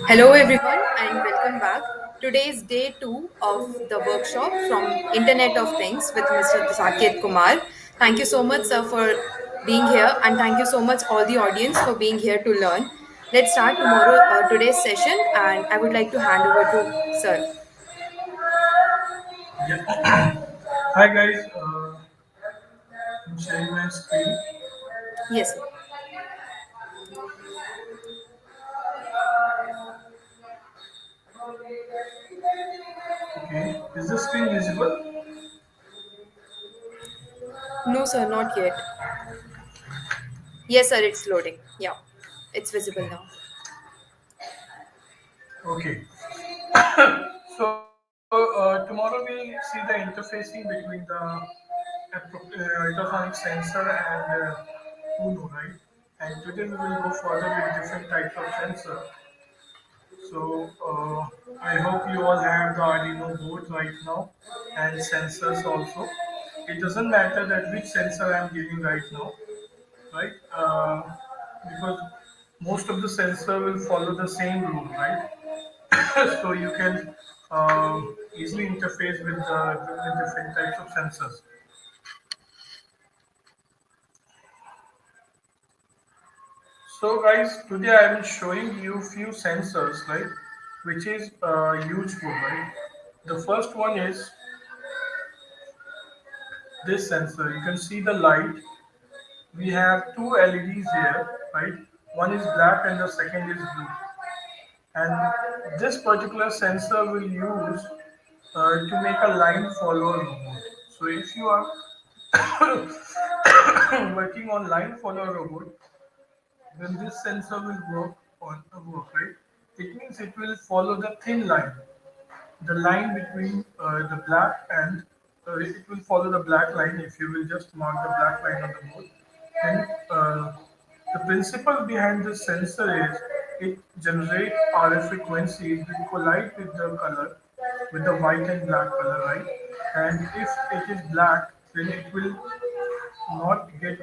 Hello, everyone, and welcome back. Today is day two of the workshop from Internet of Things with Mr. Saket Kumar. Thank you so much, sir, for being here, and thank you so much, all the audience, for being here to learn. Let's start today's session, and I would like to hand over to sir. Yeah. Hi guys, I'm sharing my screen. Yes, sir. Okay, is the screen visible? No, sir, not yet. Yes, sir, it's loading. Yeah, it's visible now. Okay. So tomorrow we'll see the interfacing between the ultrasonic sensor and UNO, right? And today we will go further with different types of sensor. So I hope you all have the Arduino board right now and sensors also. It doesn't matter that which sensor I'm giving right now, right? Because most of the sensor will follow the same rule, right? So you can easily interface with different types of sensors. So guys, today I am showing you few sensors, right, which is useful, right? The first one is this sensor. You can see the light. We have two LEDs here, right? One is black and the second is blue. And this particular sensor will use to make a line follower robot. So if you are working on line follower robot, then this sensor will work, right? It means it will follow the thin line, the line between the black and it will follow the black line. If you will just mark the black line on the board, then the principle behind this sensor is it generates RF frequencies which collide with the color, with the white and black color, right? And if it is black, then it will not get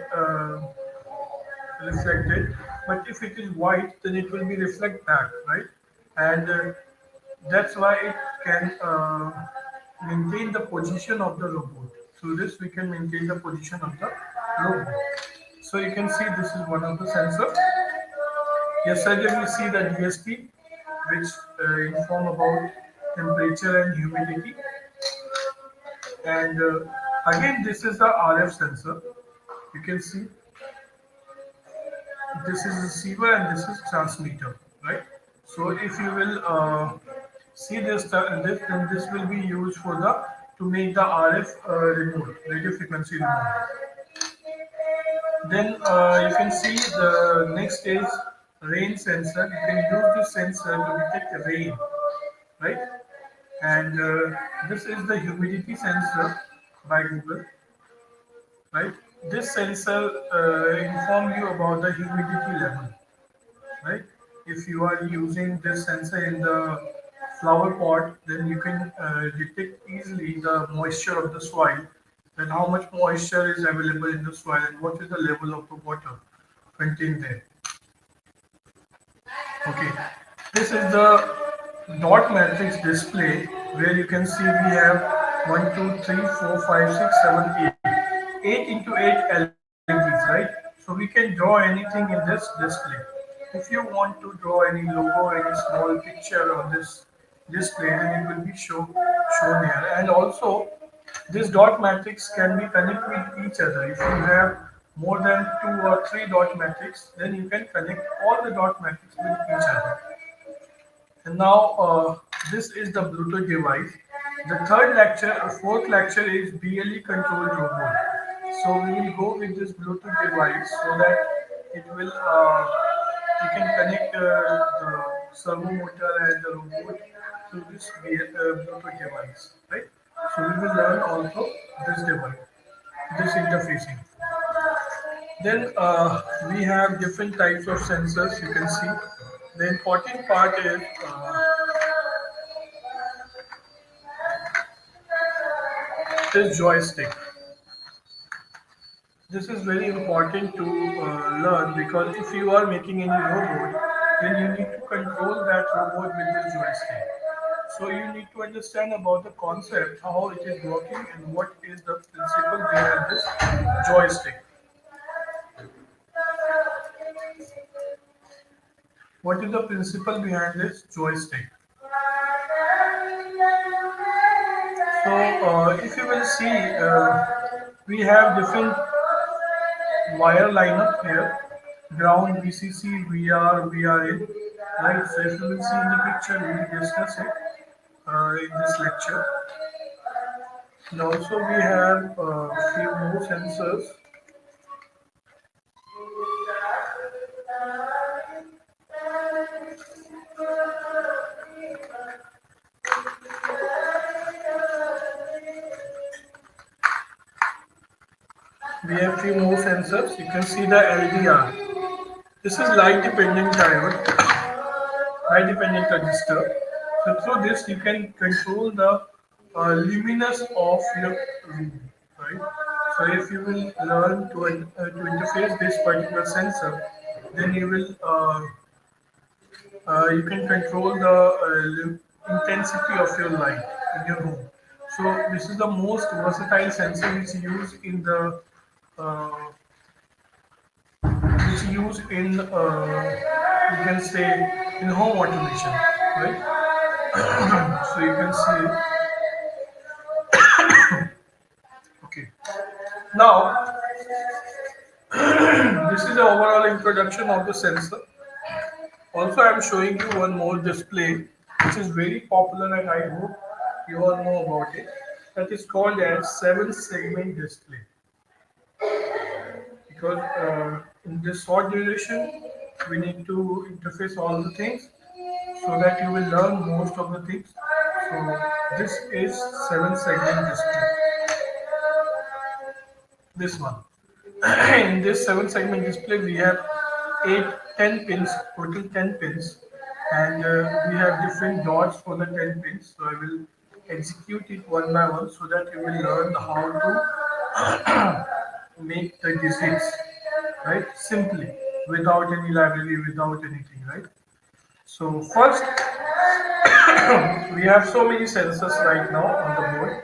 reflected. But if it is white, then it will be reflect back, right? And that's why it can maintain the position of the robot. Through this, we can maintain the position of the robot. So you can see this is one of the sensors. Yesterday we see the DSP, which inform about temperature and humidity. And again, this is the RF sensor. You can see this is receiver and this is transmitter, right? So if you will see this, then this will be used for the to make the RF remote, radio frequency remote. Then you can see the next is rain sensor. You can use this sensor to detect rain, right? And this is the humidity sensor by Google, right? This sensor inform you about the humidity level, right? If you are using this sensor in the flower pot, then you can detect easily the moisture of the soil, and how much moisture is available in the soil and what is the level of the water contained there. Okay, this is the dot matrix display where you can see we have 1, 2, 3, 4, 5, 6, 7, 8. 8 into 8 LEDs, right? So we can draw anything in this display. If you want to draw any logo, any small picture on this display, then it will be shown here. And also, this dot matrix can be connected with each other. If you have more than 2 or 3 dot matrix, then you can connect all the dot matrix with each other. And now this is the Bluetooth device. The fourth lecture is BLE controlled robot. So we will go with this Bluetooth device so that it will you can connect the servo motor and the robot to this Bluetooth device, right? So we will learn also this device, this interfacing. Then we have different types of sensors. You can see the important part is this joystick. This is very important to learn because if you are making any robot, then you need to control that robot with this joystick. So you need to understand about the concept, how it is working, and what is the principle behind this joystick. What is the principle behind this joystick? So if you will see, we have different wire lineup here. Ground, VCC, VR, VRA. Right. So if you will see in the picture, we will discuss it in this lecture. And also we have few more sensors. We have few more sensors. You can see the LDR. This is light dependent diode, light dependent resistor. So through this you can control the luminance of your room, right? So if you will learn to interface this particular sensor, then you can control the intensity of your light in your home. So this is the most versatile sensor which is used in the uh, you can say in home automation, right? So you can see, okay. Now this is the overall introduction of the sensor. Also, I am showing you one more display which is very popular and I hope you all know about it. That is called as 7 segment display because in this short duration we need to interface all the things so that you will learn most of the things. So this is 7 segment display. This one. In this 7 segment display we have 8 10 pins, total 10 pins, and we have different dots for the 10 pins. So I will execute it one by one so that you will learn how to make the digits, right, simply, without any library, without anything, right? So first we have so many sensors right now on the board,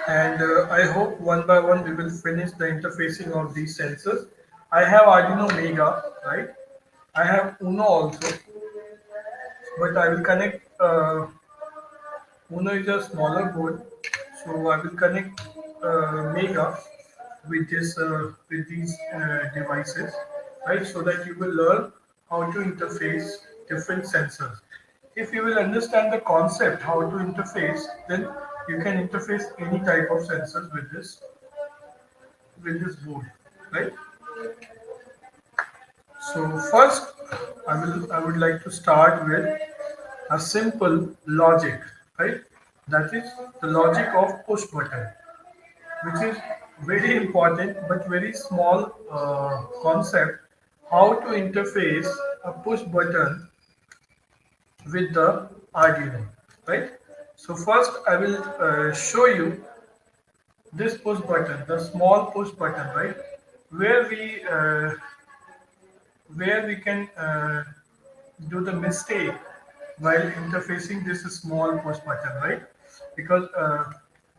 and I hope one by one we will finish the interfacing of these sensors. I have Arduino Mega, right? I have Uno also, but I will connect. Uno is a smaller board, so I will connect Mega with these devices, right? So that you will learn how to interface different sensors. If you will understand the concept how to interface, then you can interface any type of sensors with this board, right? So first, I would like to start with a simple logic, right? That is the logic of push button, which is very important but very small concept. How to interface a push button with the Arduino, right? So first, I will show you this push button, the small push button, right? Where we can do the mistake while interfacing this small push button, right? Because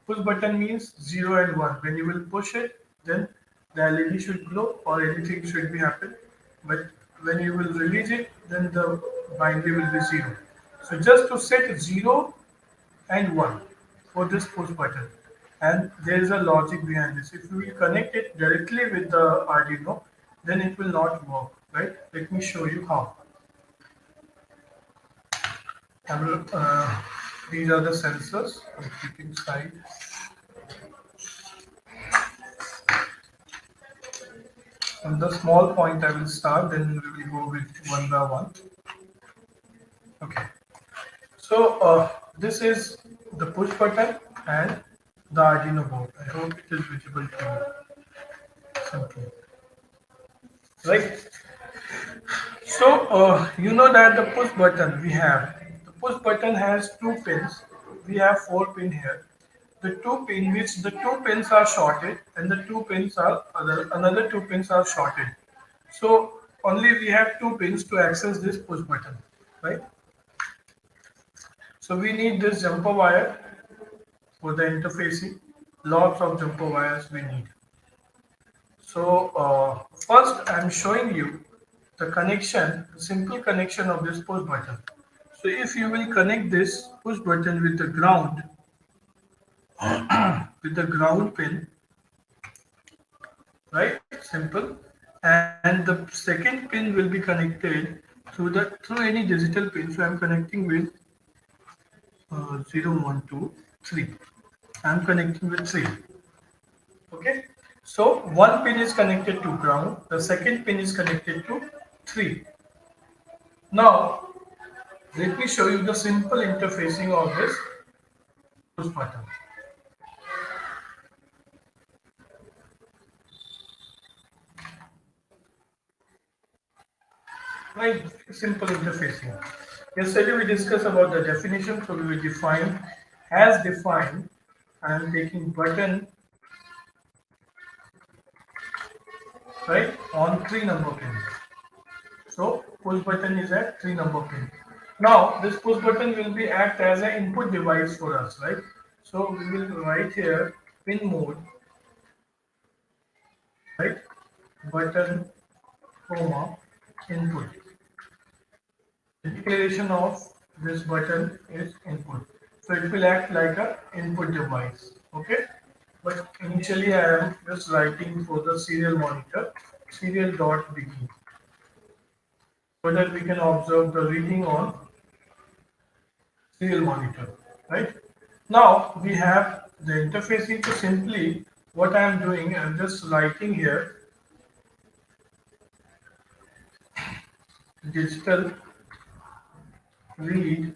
push button means 0 and 1. When you will push it, then the LED should glow or anything should be happen. But when you will release it, then the binary will be 0. So just to set 0 and 1 for this push button. And there is a logic behind this. If you will connect it directly with the Arduino, then it will not work, right? Let me show you how. I will, these are the sensors. I'm keeping side. From the small point I will start, then we will go with one by one. Okay. So this is the push button and the Arduino board. I hope it is visible to you. Simply. Right. So you know that the push button we have. The push button has 2 pins. We have 4 pin here. the two pin which the two pins are shorted and the two pins are another two pins are shorted. So only we have two pins to access this push button, right? So we need this jumper wire for the interfacing. Lots of jumper wires we need. So first I'm showing you the connection, the simple connection of this push button. So if you will connect this push button with the ground pin, right? Simple. And the second pin will be connected through any digital pin. So I'm connecting with 0, 1, 2, 3. I'm connecting with 3. Okay. So one pin is connected to ground. The second pin is connected to 3. Now let me show you the simple interfacing of this push button. Right, simple interfacing. Yesterday we discussed about the definition, so we will define as defined. I am taking button right on 3 number pin. So push button is at 3 number pin. Now this push button will be act as an input device for us, right? So we will write here pin mode, right? Button comma input. The declaration of this button is input. So it will act like a input device. Okay. But initially I am just writing for the serial monitor serial dot begin so that we can observe the reading on serial monitor. Right. Now we have the interfacing. So simply what I am doing, I am just writing here digital read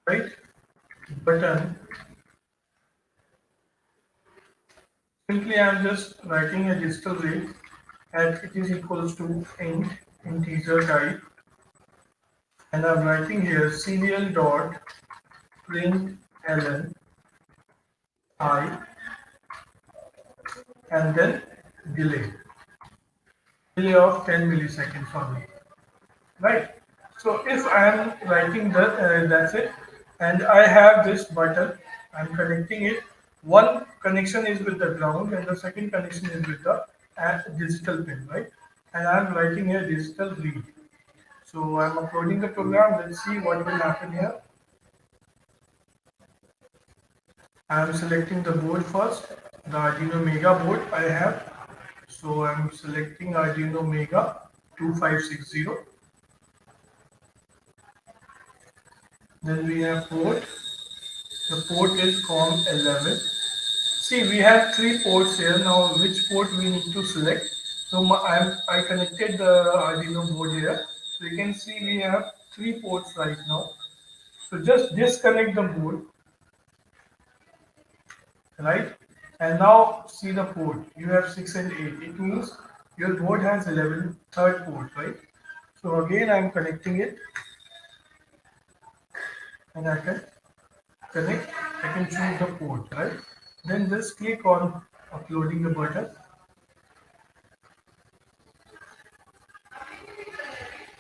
right button. Simply I am just writing a digital read and it is equals to integer type, and I'm writing here serial dot print ln I and then delay of 10 milliseconds only, right? So if I am writing that, that's it, and I have this button, I'm connecting it. One connection is with the ground and the second connection is with the digital pin, right? And I'm writing here digital read. So I'm uploading the program. Let's see what will happen here. I'm selecting the board first, the Arduino Mega board I have. So I'm selecting Arduino Mega 2560. Then we have port. The port is COM11. See, we have 3 ports here. Now, which port we need to select? So I connected the Arduino board here. So you can see we have 3 ports right now. So just disconnect the board, right? And now see the port. You have 6 and 8. It means your board has 11 third port, right? So again, I am connecting it, and I can connect. I can choose the port, right? Then just click on uploading the button,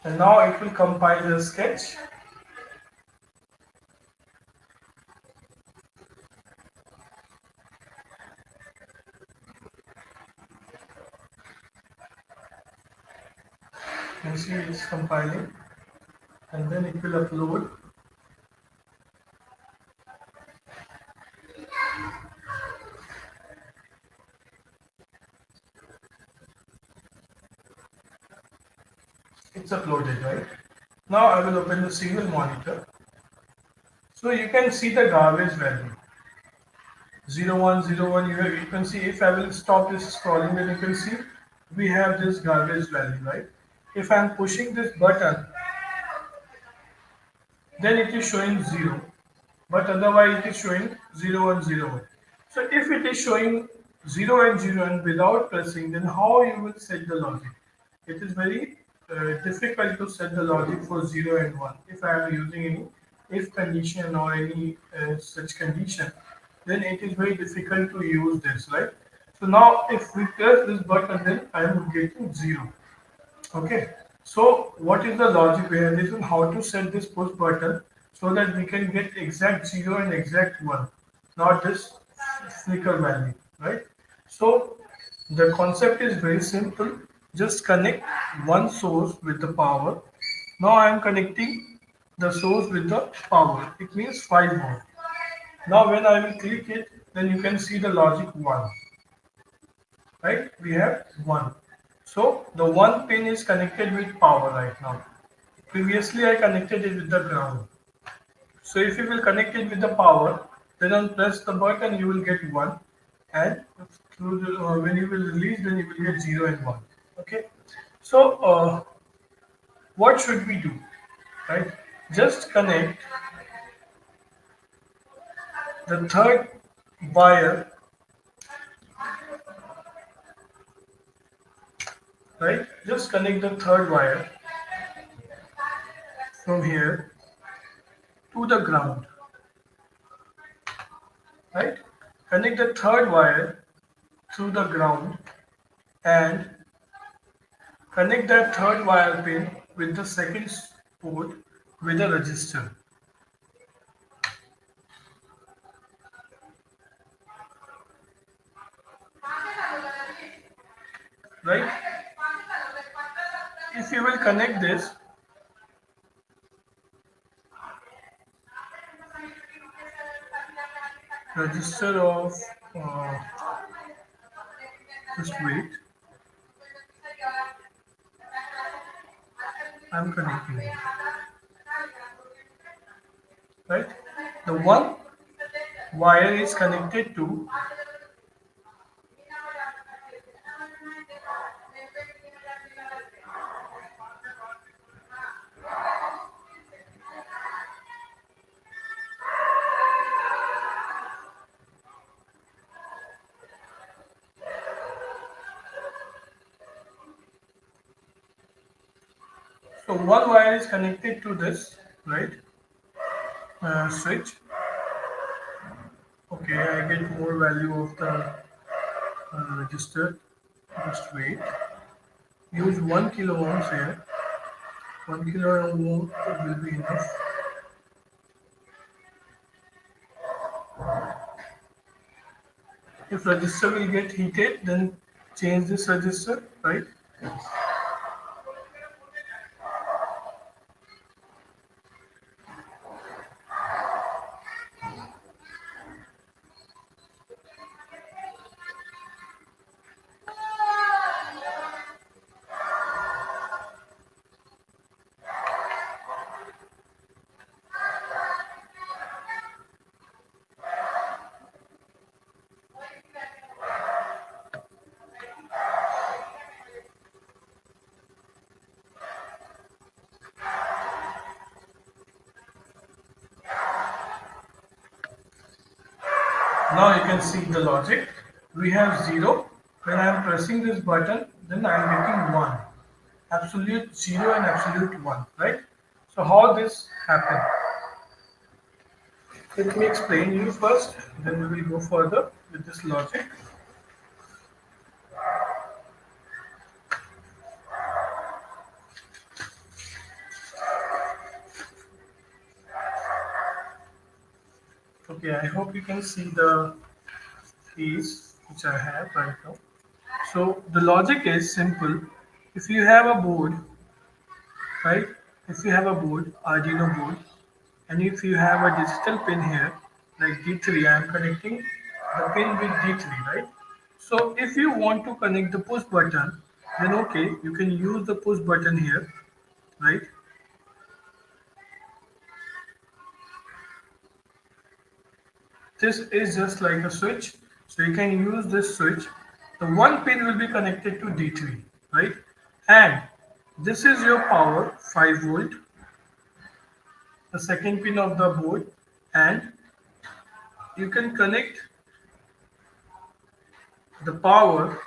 and now it will compile the sketch. You see it's compiling, and then it will upload. It's uploaded, right? Now I will open the serial monitor. So you can see the garbage value 0101. You can see, if I will stop this scrolling, then you can see we have this garbage value, right? If I am pushing this button, then it is showing 0, but otherwise it is showing 0101. So if it is showing 0 and 0 and without pressing, then how you will set the logic? It is very difficult to set the logic for 0 and 1 if I am using any if condition or any such condition, then it is very difficult to use this, right? So now if we press this button, then I am getting 0. Okay, so what is the logic behind this and how to set this push button so that we can get exact 0 and exact 1, not this flicker value, right? So the concept is very simple. Just connect one source with the power. Now I am connecting the source with the power. It means 5 volt. Now when I will click it, then you can see the logic 1, right? We have 1. So the one pin is connected with power right now. Previously I connected it with the ground. So if you will connect it with the power, then on press the button you will get 1, and when you will release, then you will get 0 and 1. Okay. So what should we do? Right? Just connect the third wire, right? Just connect the third wire from here to the ground, right? Connect the third wire through the ground and connect that third wire pin with the second port with a resistor, right? If you will connect this, register of uh, just wait, I'm connecting it, right? The one wire is connected to so one wire is connected to this, right? Switch. Okay, I get more value of the register. Just wait. Use 1 kilo ohms here. 1 kilo ohm will be enough. If register will get heated, then change this register, right? Now you can see the logic. We have 0. When I am pressing this button, then I am getting 1. Absolute 0 and absolute 1, right? So how this happen? Let me explain you first, then we will go further with this logic. Okay, I hope you can see the keys which I have right now. So the logic is simple. If you have a board, right? If you have a board, Arduino board, and if you have a digital pin here, like D3, I am connecting the pin with D3, right? So if you want to connect the push button, then okay, you can use the push button here, right? This is just like a switch, so you can use this switch. The one pin will be connected to D3, right? And this is your power, 5 volt, the second pin of the board, and you can connect the power.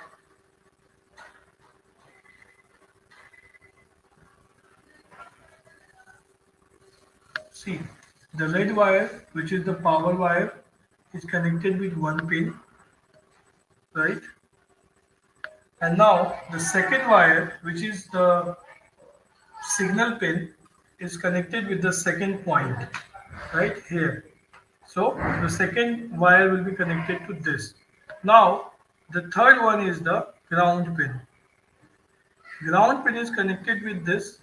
See, The red wire, which is the power wire, is connected with one pin, right? And now the second wire, which is the signal pin, is connected with the second point, right here. So the second wire will be connected to this. Now the third one is the ground pin. Ground pin is connected with this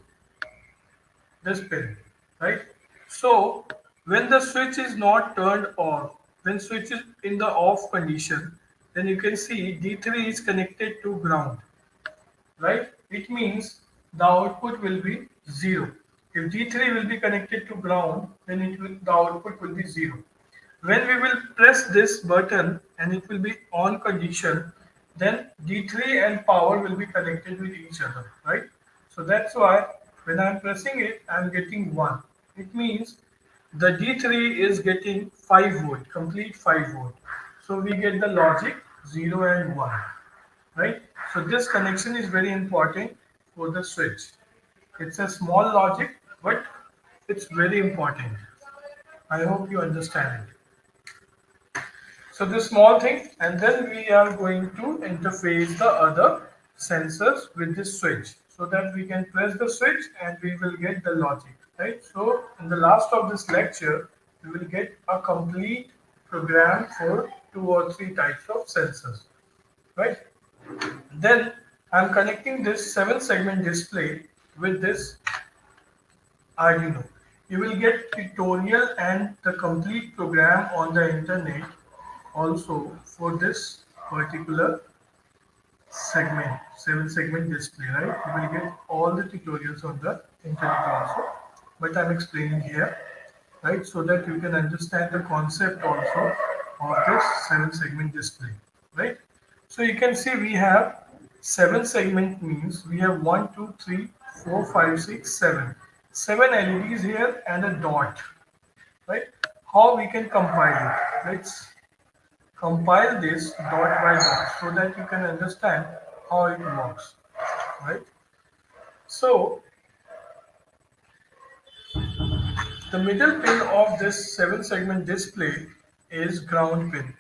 pin, right? So when the switch is not turned off, when switch is in the off condition, then you can see D3 is connected to ground, right? It means the output will be 0. If D3 will be connected to ground, then the output will be 0. When we will press this button and it will be on condition, then D3 and power will be connected with each other, right? So that's why when I'm pressing it, I'm getting 1. It means the D3 is getting 5 volt, complete 5 volt. So we get the logic 0 and 1, right? So this connection is very important for the switch. It's a small logic, but it's very important. I hope you understand it. So this small thing, and then we are going to interface the other sensors with this switch so that we can press the switch and we will get the logic, right? So in the last of this lecture, we will get a complete program for 2 or 3 types of sensors, right? Then I'm connecting this 7 segment display with this Arduino. You will get tutorial and the complete program on the internet also for this particular segment, 7 segment display, right? You will get all the tutorials on the internet also, but I'm explaining here, right? So that you can understand the concept also of this 7 segment display, right? So you can see we have 7 segment means we have 1, 2, 3, 4, 5, 6, 7. 7 LEDs here and a dot, right? How we can compile it? Let's compile this dot by dot so that you can understand how it works, right? So the middle pin of this 7 segment display is ground pin,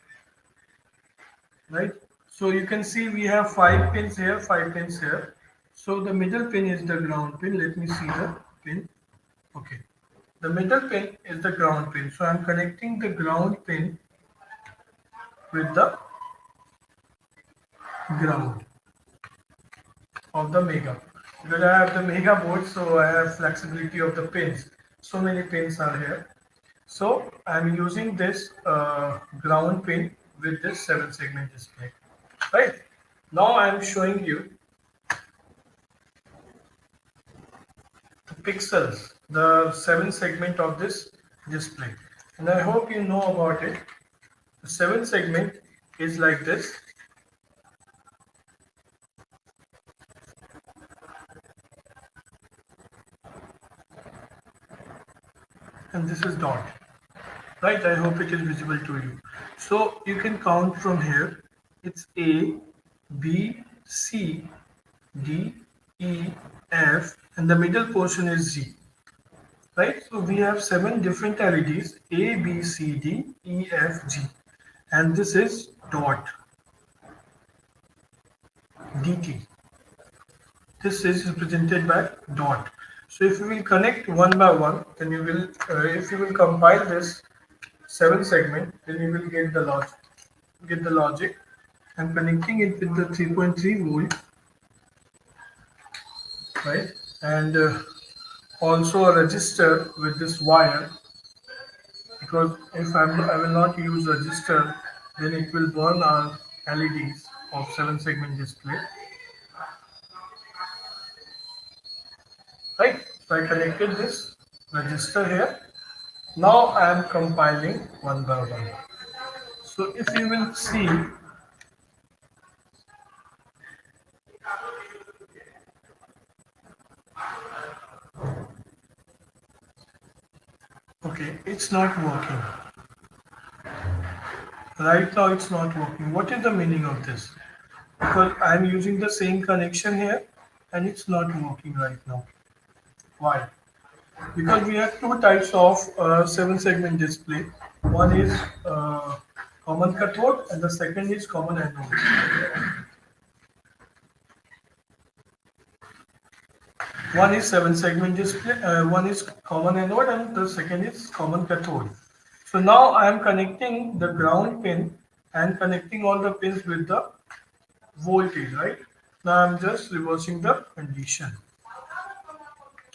right? So you can see we have 5 pins here, 5 pins here. So the middle pin is the ground pin. Let me see the pin. Okay, the middle pin is the ground pin. So I'm connecting the ground pin with the ground of the mega, because I have the mega board, so I have flexibility of the pins. So many pins are here. So I'm using this ground pin with this 7 segment display, right? Now I'm showing you the pixels, the 7 segment of this display, and I hope you know about it. The 7 segment is like this, and this is dot, right? I hope it is visible to you. So you can count from here. It's A, B, C, D, E, F, and the middle portion is Z, right? So we have 7 different LEDs, A, B, C, D, E, F, G, and this is dot, DT. This is represented by dot. So if you will connect one by one, then you will, if you will compile this 7 segment, then you will get the logic. I'm connecting it with the 3.3 volt, right? And also a resistor with this wire, because if I will not use resistor, then it will burn our LEDs of 7 segment display, right? So I connected this resistor here. Now I am compiling one by one. So if you will see, okay, it's not working. Right now it's not working. What is the meaning of this? Because I'm using the same connection here and it's not working right now. Why? because we have two types of seven segment display. One is common cathode and the second is common anode. One is seven segment display, one is common anode and the second is common cathode. So now I am connecting the ground pin and connecting all the pins with the voltage, right? Now I am just reversing the condition.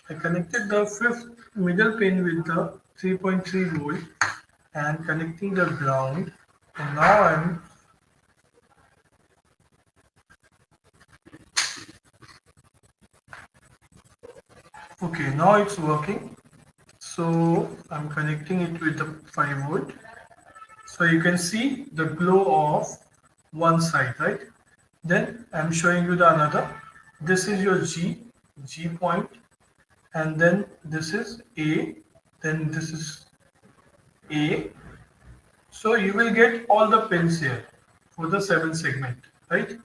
I connected the fifth middle pin with the 3.3 volt and connecting the ground. And now I'm okay. Now it's working. So I'm connecting it with the 5 volt. So you can see the glow of one side, right? Then I'm showing you the another. This is your G point, and then this is A, then this is A. So you will get all the pins here for the 7 segment, right?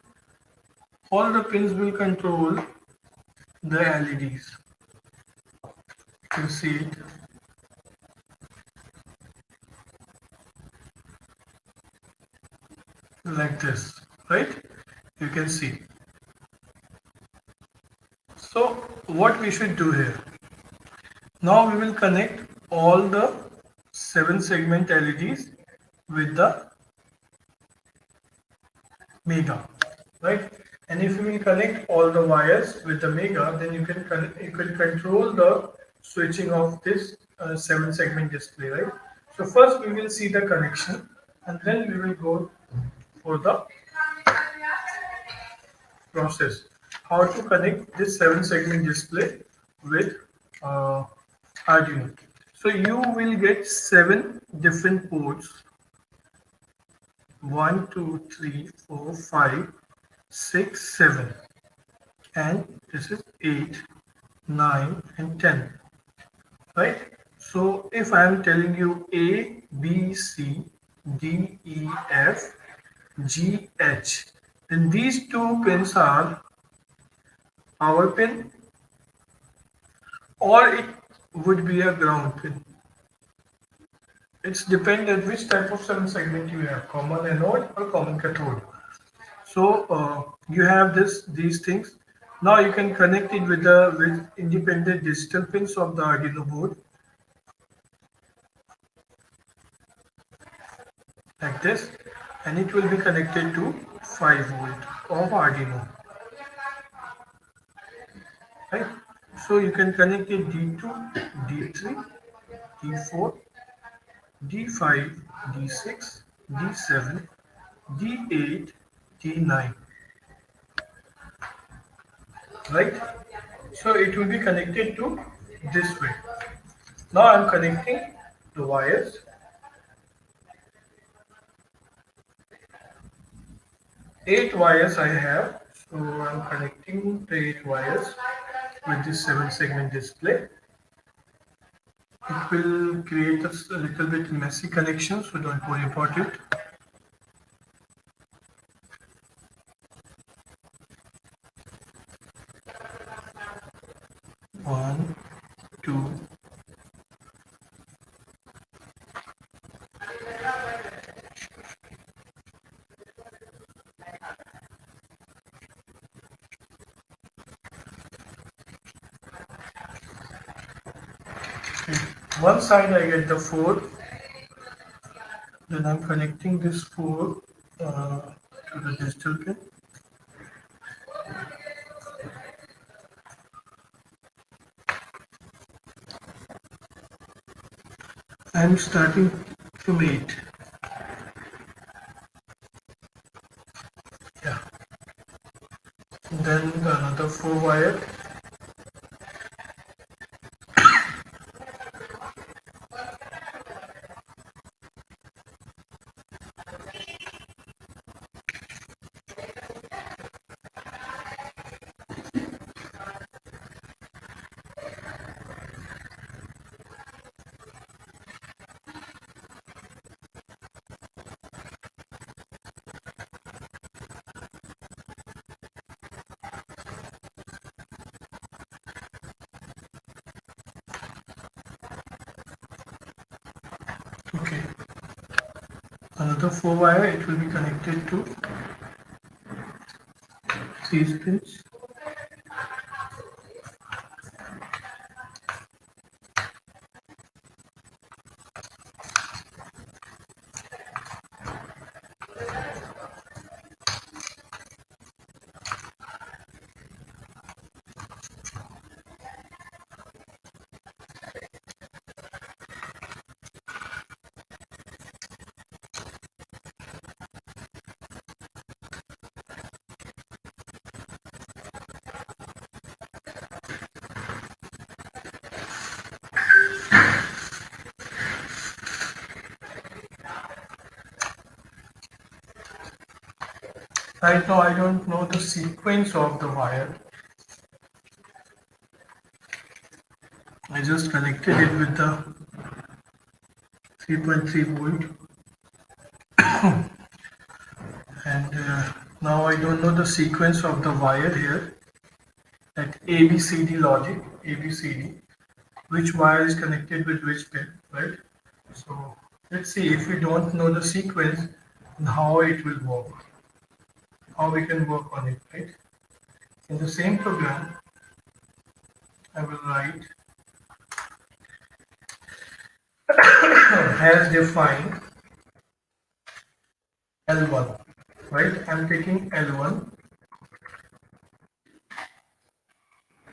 All the pins will control the LEDs. You can see it like this, right? You can see. So what we should do here? Now we will connect all the 7 segment LEDs with the mega, right? And if you will connect all the wires with the mega, then you can control the switching of this 7 segment display, right? So first we will see the connection and then we will go for the process how to connect this 7 segment display with uh, Arduino. So you will get 7 different ports: 1, 2, 3, 4, 5, 6, 7, and this is 8, 9, and 10, right? So if I am telling you A, B, C, D, E, F, G, H, then these two pins are power pin or it would be a ground pin. It's dependent which type of seven segment you have, common anode or common cathode. So you have these things. Now you can connect it with the with independent digital pins of the Arduino board like this, and it will be connected to 5 volt of Arduino, right? So you can connect it D2, D3, D4, D5, D6, D7, D8, D9, right? So it will be connected to this way. Now I'm connecting the wires. 8 wires I have. So I'm connecting the 8 wires with this 7 segment display. It will create a little bit messy connection, so don't worry about it. One, two, okay. One side I get the 4, then I'm connecting this 4 to the digital pin. I'm starting from 8. Yeah. Then another 4 wire. the 4 wire, it will be connected to these pins. Right now I don't know the sequence of the wire. I just connected it with the 3.3 volt, and now I don't know the sequence of the wire here, that ABCD logic, ABCD, which wire is connected with which pin, right? So let's see, if we don't know the sequence, then how it will work, how we can work on it, right? In the same program, I will write has defined L1, right? I'm taking L1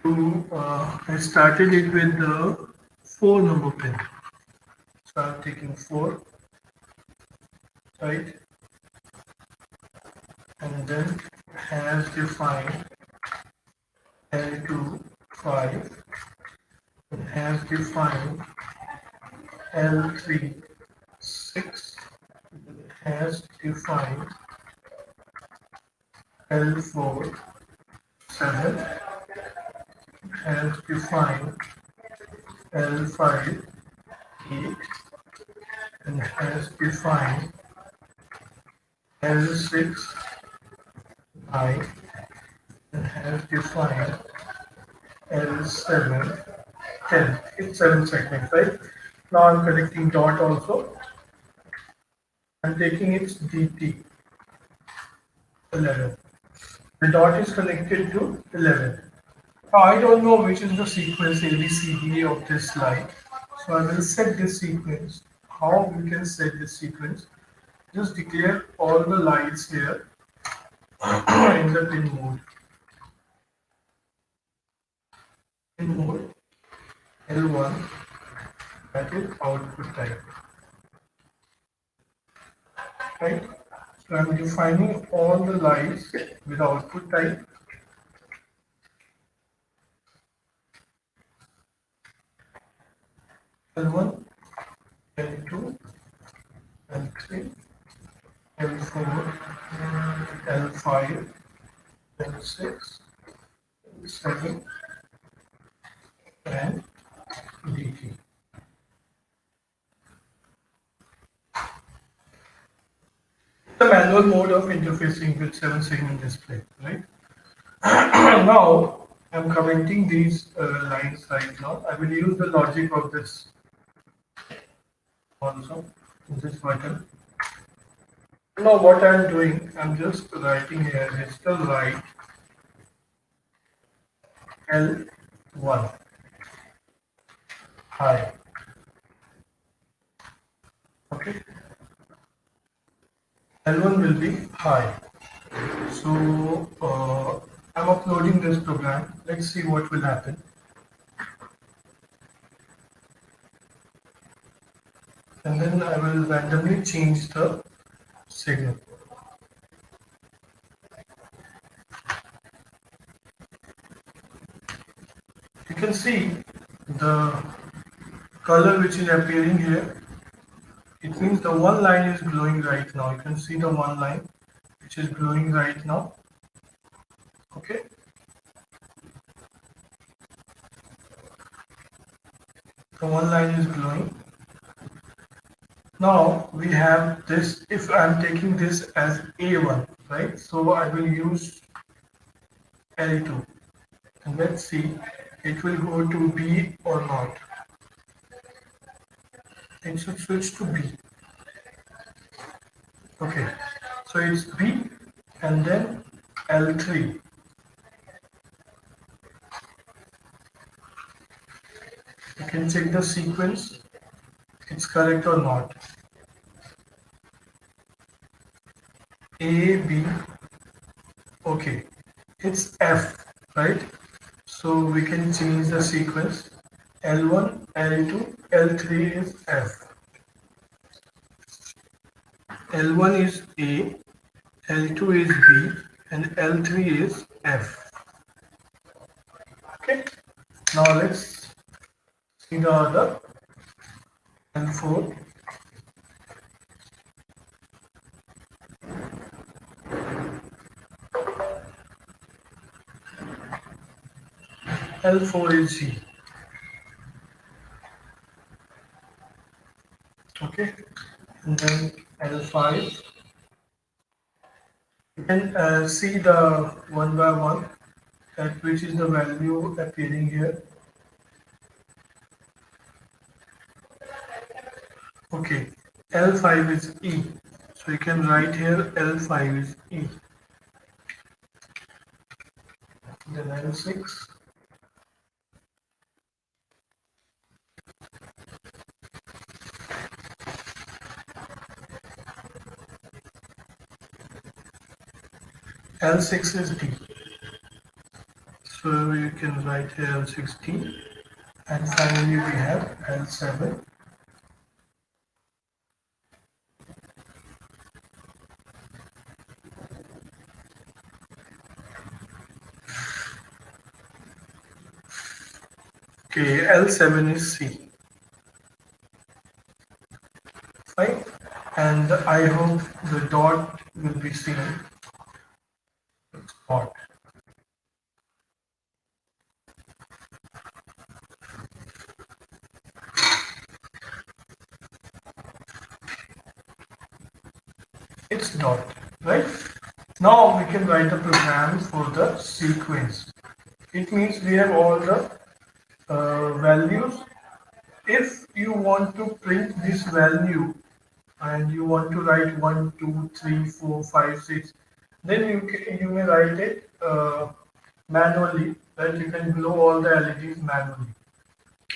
to, I started it with the 4 number pin. So I'm taking 4, right? And then has defined L2 5, and has defined L3 6, has defined L4 7, has defined L5 8, and has defined L6 9, and has defined L7 10. It's 7 seconds, right? Now I'm connecting dot also. I'm taking its DT 11. The dot is connected to 11. Now I don't know which is the sequence ABCD of this slide. So I will set this sequence. How we can set this sequence? Just declare all the lines here in the pin mode. Pin mode L1, that is output type. Right? So I'm defining all the lines with output type. L1, L2, L3, L4, L5, L6, L7, and DT. The manual mode of interfacing with 7-segment display, right? Now I'm commenting these lines right now. I will use the logic of this also in this button. Now what I'm doing, I'm just writing here digital write L1 high. Okay, L1 will be high. So I'm uploading this program. Let's see what will happen. And then I will randomly change the signal. You can see the color which is appearing here. It means the one line is glowing right now. You can see the one line which is glowing right now. Okay. The one line is glowing. Now we have this, if I'm taking this as A1, right? So I will use L2. And let's see, it will go to B or not. It should switch to B. Okay, so it's B and then L3. You can check the sequence, it's correct or not. A, B, okay, it's F, right? So we can change the sequence. L1, L2, L3 is F. L1 is A, L2 is B, and L3 is F. Okay, now let's see the other. L4, L4 is G. Okay, and then L5. You can see the one by one that which is the value appearing here. Okay, L5 is E. So you can write here L5 is E. Then L6. L6 is D. So you can write here L6D. And finally we have L7. Okay, L7 is C. Fine. And I hope the dot will be seen. Dot. It's dot, right? Now we can write a program for the sequence. It means we have all the values. If you want to print this value and you want to write 1, 2, 3, 4, 5, 6, then you may write it manually, that you can glow all the LEDs manually.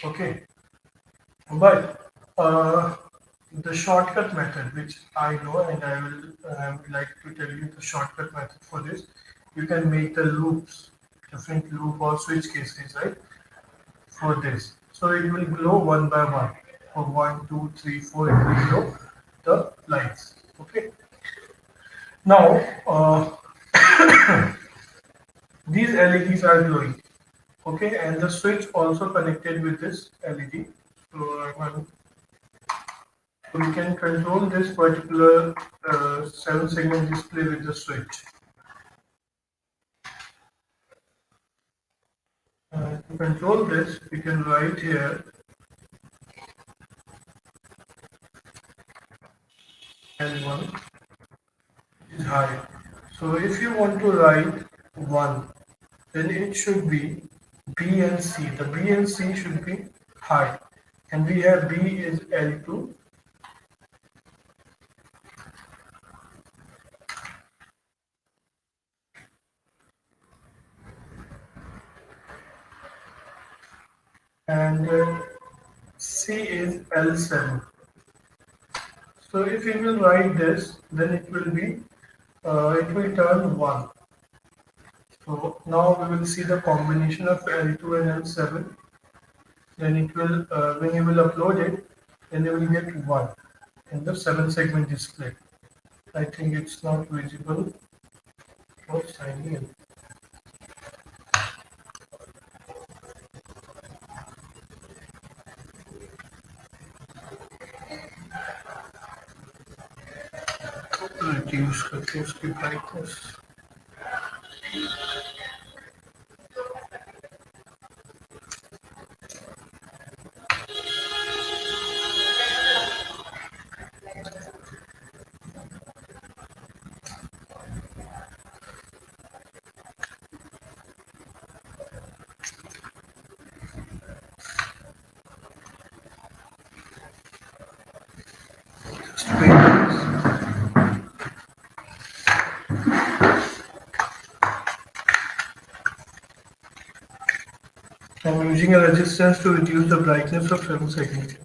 Okay, but the shortcut method, which I know, and I would like to tell you the shortcut method for this. You can make the loops, different loop or switch cases, right? For this, so it will glow one by one. For 1, 2, 3, 4, it will glow the lights. Okay. Now these LEDs are glowing. Okay, and the switch also connected with this LED. So we can control this particular 7-segment display with the switch. To control this, we can write here L1 is high. So if you want to write 1, then it should be B and C. The B and C should be high. And we have B is L2, and C is L7. So if you will write this, then it will turn 1. So now we will see the combination of L2 and L7. Then it will, when you will upload it, then you will get 1 in the 7-segment display. I think it's not visible for signing in. Reduce करके उसकी brightness. Just wait. I'm using a resistance to reduce the brightness of 7 segment.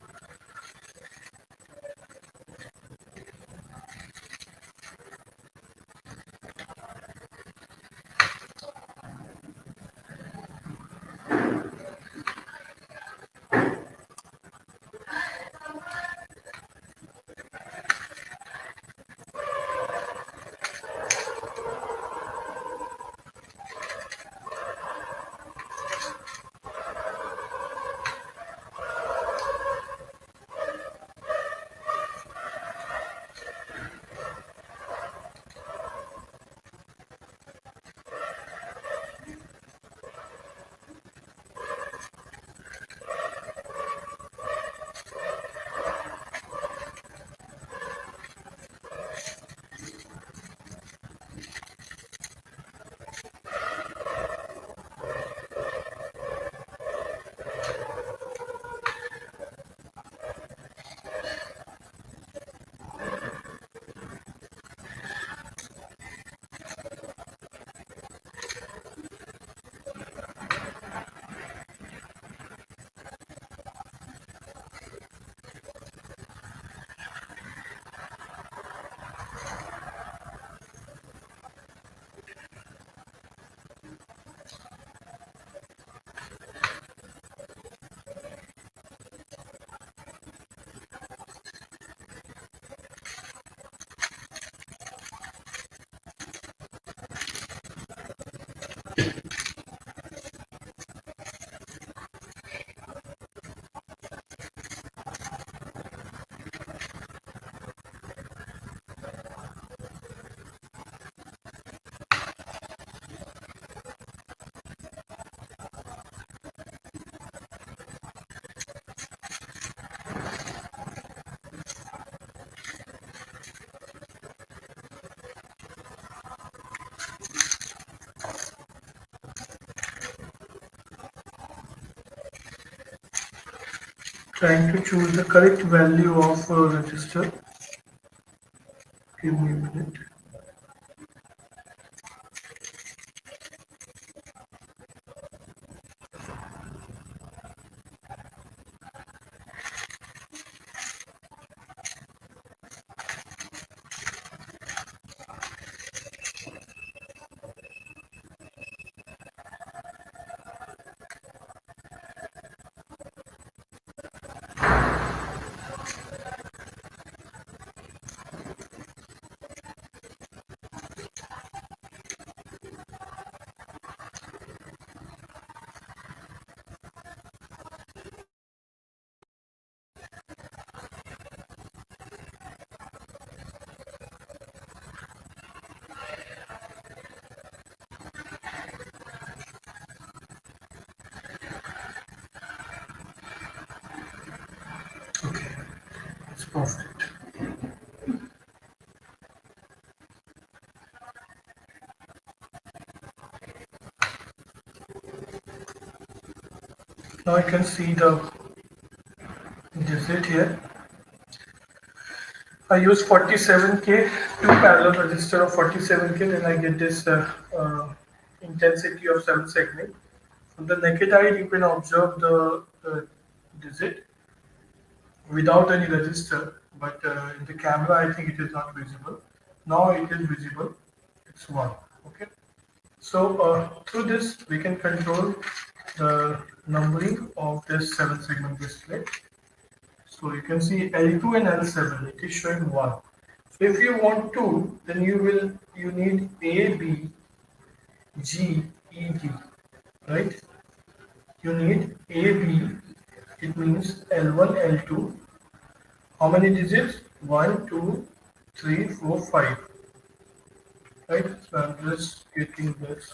Trying to choose the correct value of register. Give me a minute. Okay, it's perfect. Now I can see the digit here. I use 47K, two parallel register of 47K, then I get this intensity of 7 segment. From the naked eye, you can observe the digit without any register, but in the camera, I think it is not visible. Now it is visible, it's 1. Okay. So through this, we can control the numbering of this 7 segment display. So you can see L2 and L7, it is showing 1. So if you want 2, then you need A, B, G, E, D, right? You need A, B, it means L1, L2. How many digits? 1, 2, 3, 4, 5. Right? So I'm just getting this.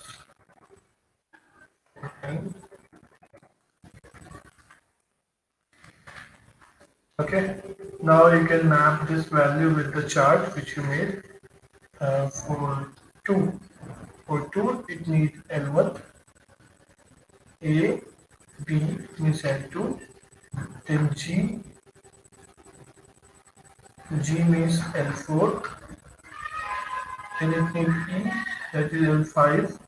Okay. Now you can map this value with the chart which you made for 2. For 2, it needs L1, A, B means L2, then G means L4, then it needs E, that is L5,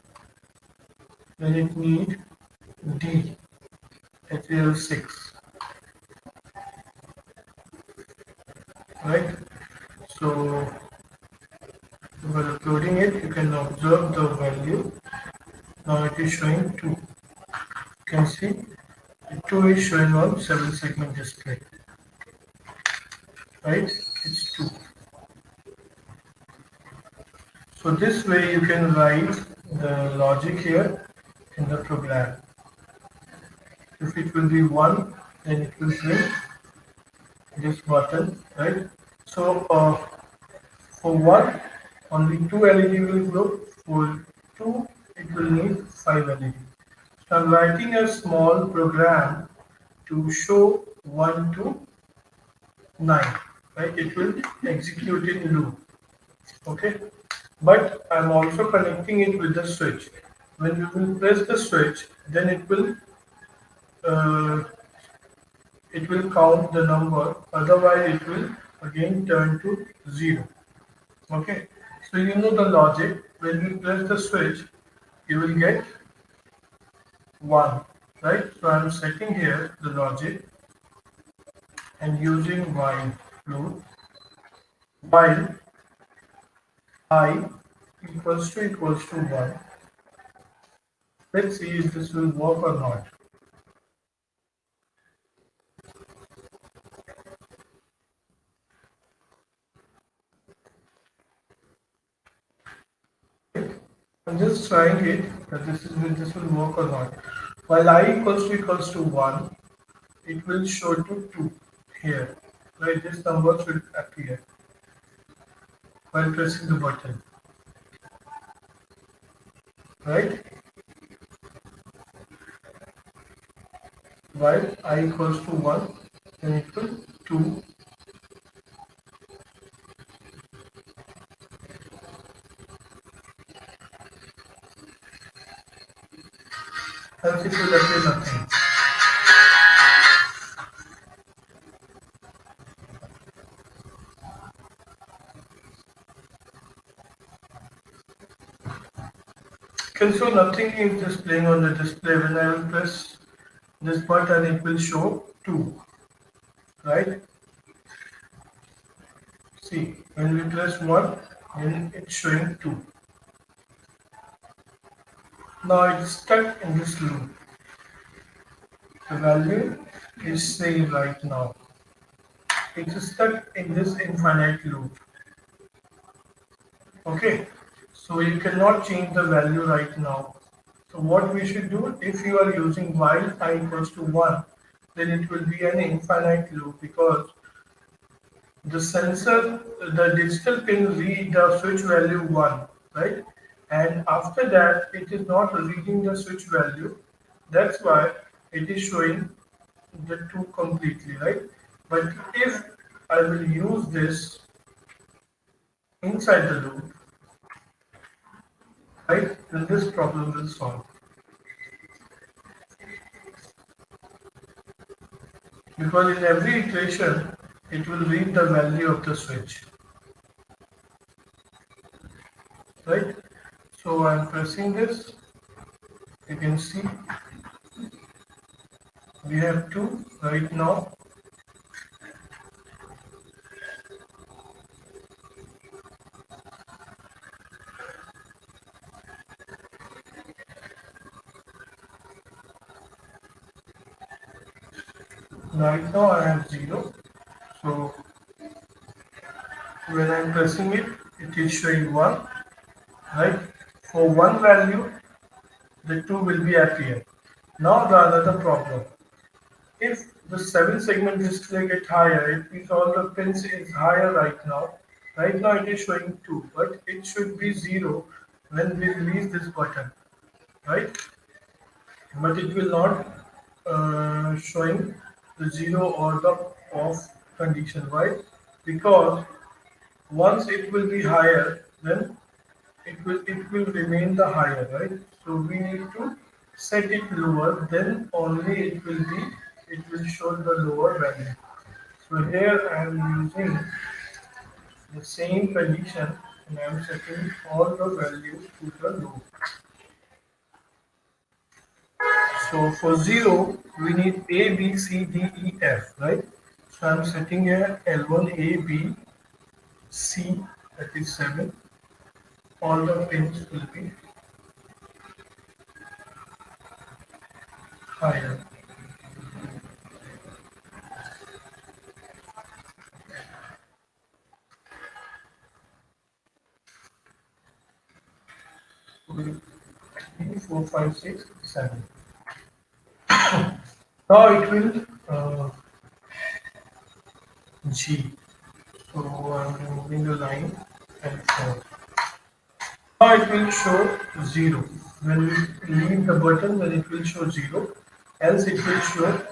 then it needs D. HL6, right? So while uploading it, you can observe the value. Now it is showing 2. You can see the 2 is showing on 7 segment display, right? It's 2. So this way you can write the logic here in the program. If it will be 1, then it will print this button, right? So for 1, only 2 LED will glow. For 2, it will need 5 LED. So I'm writing a small program to show 1 to 9, right? It will execute in loop, okay? But I'm also connecting it with the switch. When you will press the switch, then uh, it will count the number. Otherwise, it will again turn to 0. Okay. So you know the logic. When you press the switch, you will get 1. Right. So I'm setting here the logic and using while loop while I equals to 1. Let's see if this will work or not. I'm just trying it that this will work or not. While I equals to 1, it will show to 2 here. Right, this number should appear while pressing the button. Right, while I equals to 1, then it will 2, else it will appear nothing. Okay, so nothing is displaying on the display. When I will press this button, it will show 2. Right? See, when we press 1, then it's showing 2. Now it's stuck in this loop. The value is same right now. It's stuck in this infinite loop. Okay, so you cannot change the value right now. So what we should do, if you are using while I equals to 1, then it will be an infinite loop because the sensor, the digital pin read the switch value 1, right? And after that, it is not reading the switch value. That's why it is showing the 2 completely, right? But if I will use this inside the loop, right, then this problem will solve. Because in every iteration, it will read the value of the switch, right? So I'm pressing this. You can see we have 2 right now. Right now I have 0. So when I'm pressing it, it is showing 1, right? For 1 value, the 2 will be appear. Now the another problem. If the 7 segment display get higher, it means all the pins is higher right now. Right now it is showing 2, but it should be 0 when we release this button, right? But it will not showing the 0 or the off condition. Why? Because once it will be higher, then it will remain the higher, right? So we need to set it lower, then only it will show the lower value. So here I am using the same condition and I am setting all the values to the low. So for 0, we need A, B, C, D, E, F, right? So I'm setting here L1, A, B, C, that is 7. All the pins will be higher. So 3, 4, 5, 6, 7. Now it will G. So I'm moving the line and 4. Now it will show 0. When we leave the button, then it will show 0. Else it will show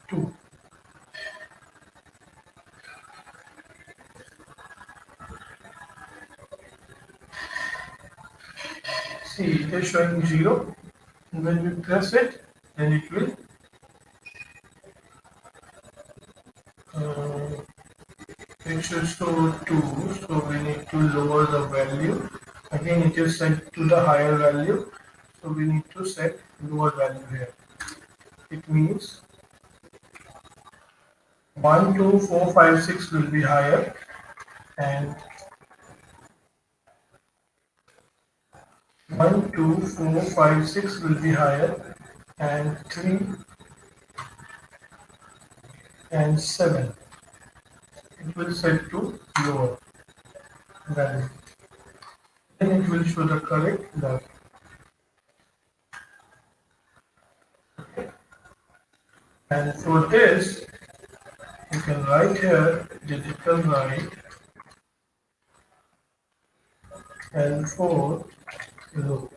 2. See, it is showing 0. When we press it, then it will uh, it should show 2. So we need to lower the value. Again, it is set to the higher value. So we need to set lower value here. It means 1, 2, 4, 5, 6 will be higher, and 1, 2, 4, 5, 6 will be higher, and 3 and 7 it will set to lower value. Then it will show the correct value. And for this, you can write here digital write L4 low.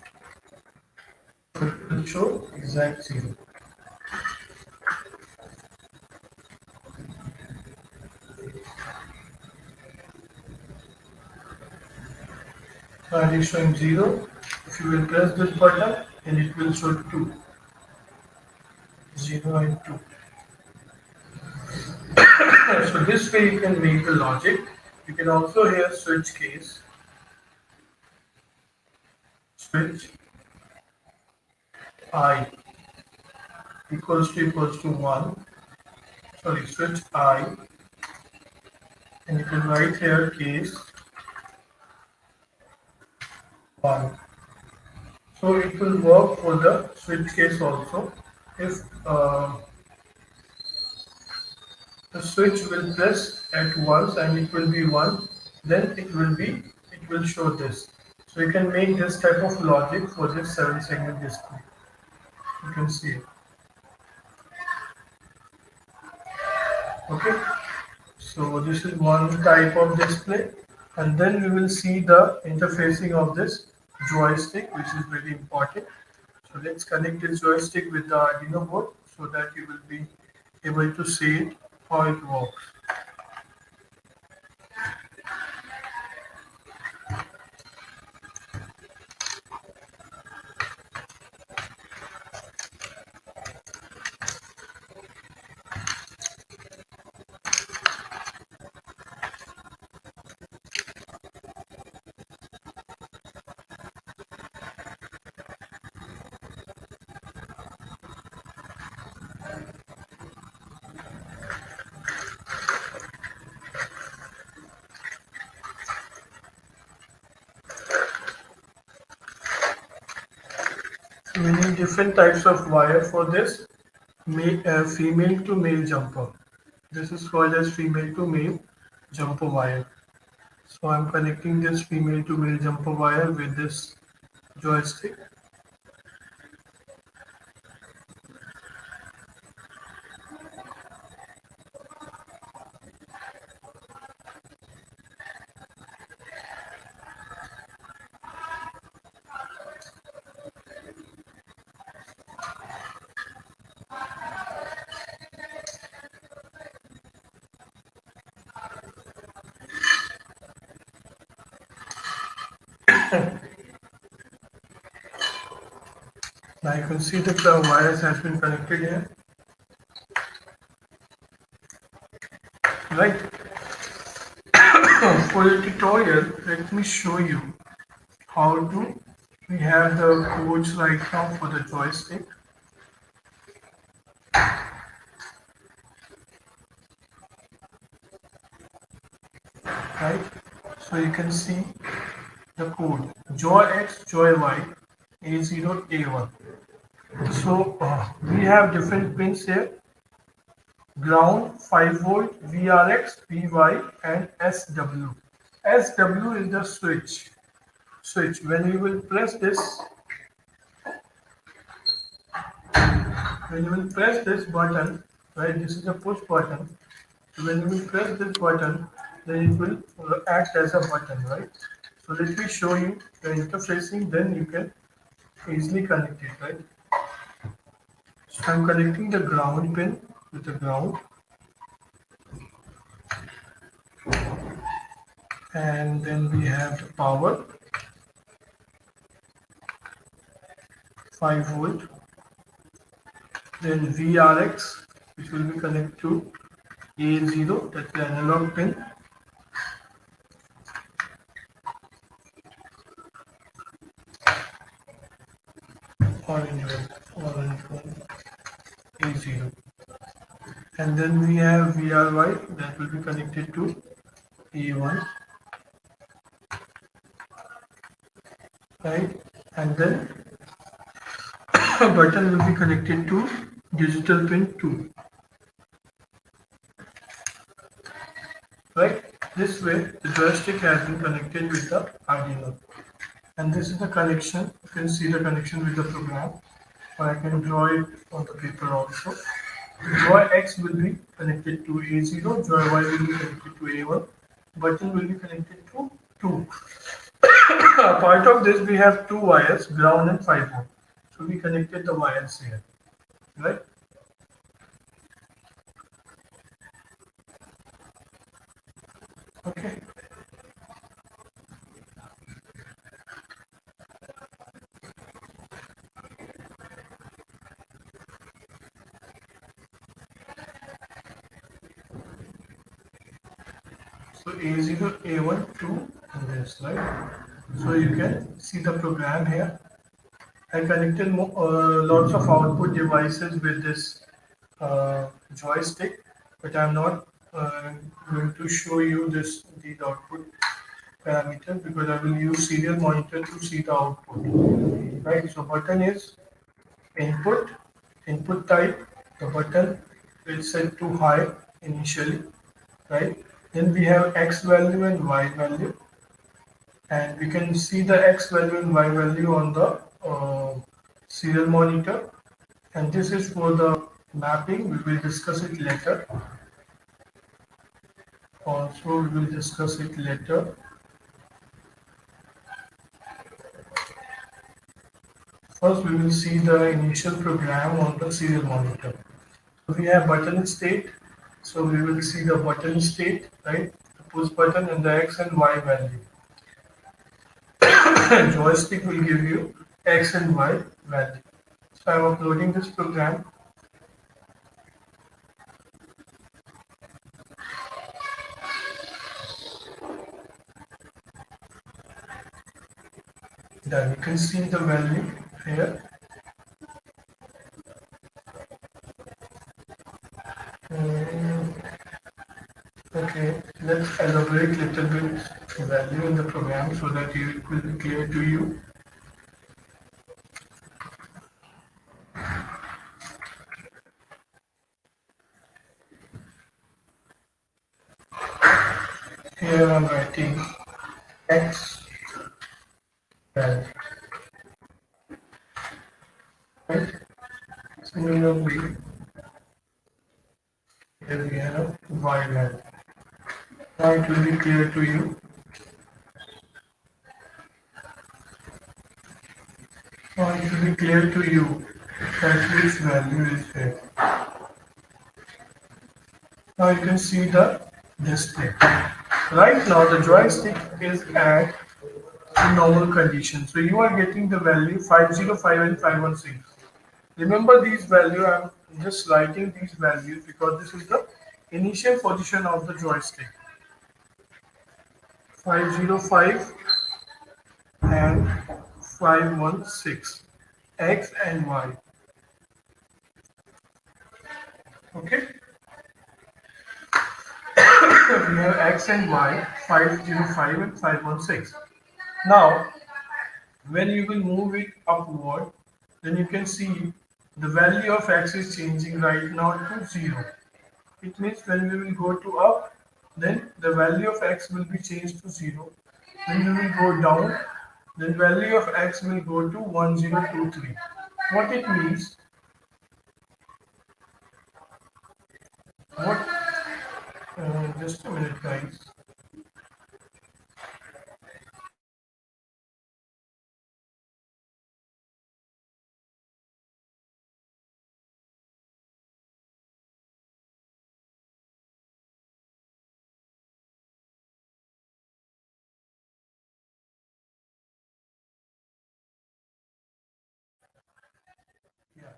So it will show exact 0. Now it is showing 0. If you will press this button, then it will show 2. 0 and 2. So this way you can make the logic. You can also here switch case. Switch I equals to 1. Sorry, switch I, and you can write here case 1. So it will work for the switch case also. If the switch will press at once and it will be 1, then it will show this. So you can make this type of logic for this 7-segment display. You can see it. Okay. So this is one type of display, and then we will see the interfacing of this joystick, which is very important. So let's connect this joystick with the Arduino board so that you will be able to see it, how it works. So we need different types of wire for this. Female to male jumper. This is called as female to male jumper wire. So I'm connecting this female to male jumper wire with this joystick. Now you can see that the wires has been connected here. Right. For the tutorial, let me show you how to we have the codes right now for the joystick. right? So you can see the code joy x joy y a0 a1. So we have different pins here: ground, 5 volt, vrx, vy, and sw. Sw is the switch. When you will press this, button, right? This is a push button. So when you will press this button, then it will act as a button, right? So let me show you the interfacing. Then you can easily connect it, right? So I'm connecting the ground pin with the ground, and then we have the power, 5 volt. Then VRX, which will be connected to A0, that's the analog pin, orange one, A0. And then we have VRY that will be connected to A1, right? And then a button will be connected to digital pin 2, right? This way, the joystick has been connected with the Arduino. And this is the connection. You can see the connection with the program, or I can draw it on the paper also. Joy X will be connected to A0, Joy Y will be connected to A1, button will be connected to 2. Part of this we have two wires, ground and 5 volt. So we connected the wires here, right? Okay. So A0, A1, 2, and this, right? So you can see the program here. I connected lots of output devices with this joystick, but I'm not going to show you these output parameters because I will use serial monitor to see the output. Right. So button is input, input type. The button is set to high initially, right? Then we have X value and Y value, and we can see the X value and Y value on the serial monitor. And this is for the mapping. We will discuss it later. Also, we will discuss it later. First, we will see the initial program on the serial monitor. So we have button state. So we will see the button state, right? The push button and the X and Y value. Joystick will give you X and Y value. So I'm uploading this program. Then you can see the value here. Mm, okay, let's elaborate little bit value in the program so that it will be clear to you. Here I'm writing X value, right? Similarly, here we have Y value. Now it will be clear to you. Now it will be clear to you that which value is here. Now you can see the display. Right now the joystick is at normal condition. So you are getting the value 505 and 516. Remember these values, I'm just writing these values because this is the initial position of the joystick. 505 and 516, X and Y. Okay. we have x and y, 505 and 516. Now, when you will move it upward, then you can see the value of x is changing right now to 0. It means when we will go to up, then the value of x will be changed to 0. When we will go down, then value of x will go to 1023. What it means, what, just a minute guys. Yeah.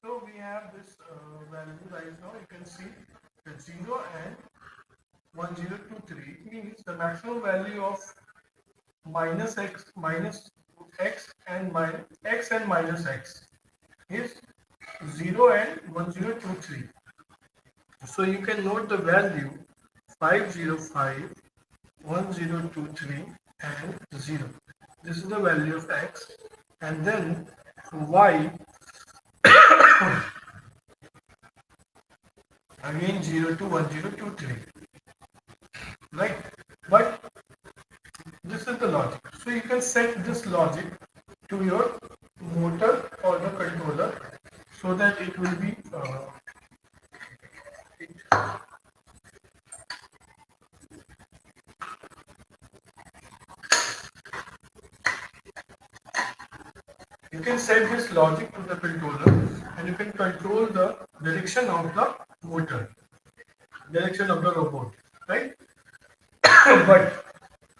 So we have this value right now. You can see the 0 and 1023. It means the maximum value of minus x and minus x and minus x is 0 and 1023. So you can note the value 505, 1023 and 0. This is the value of x, and then y again 0 to 1023, right? But this is the logic. So you can set this logic to your motor or the controller so that it will be you can set this logic to the controller and you can control the direction of the motor, direction of the robot, right? But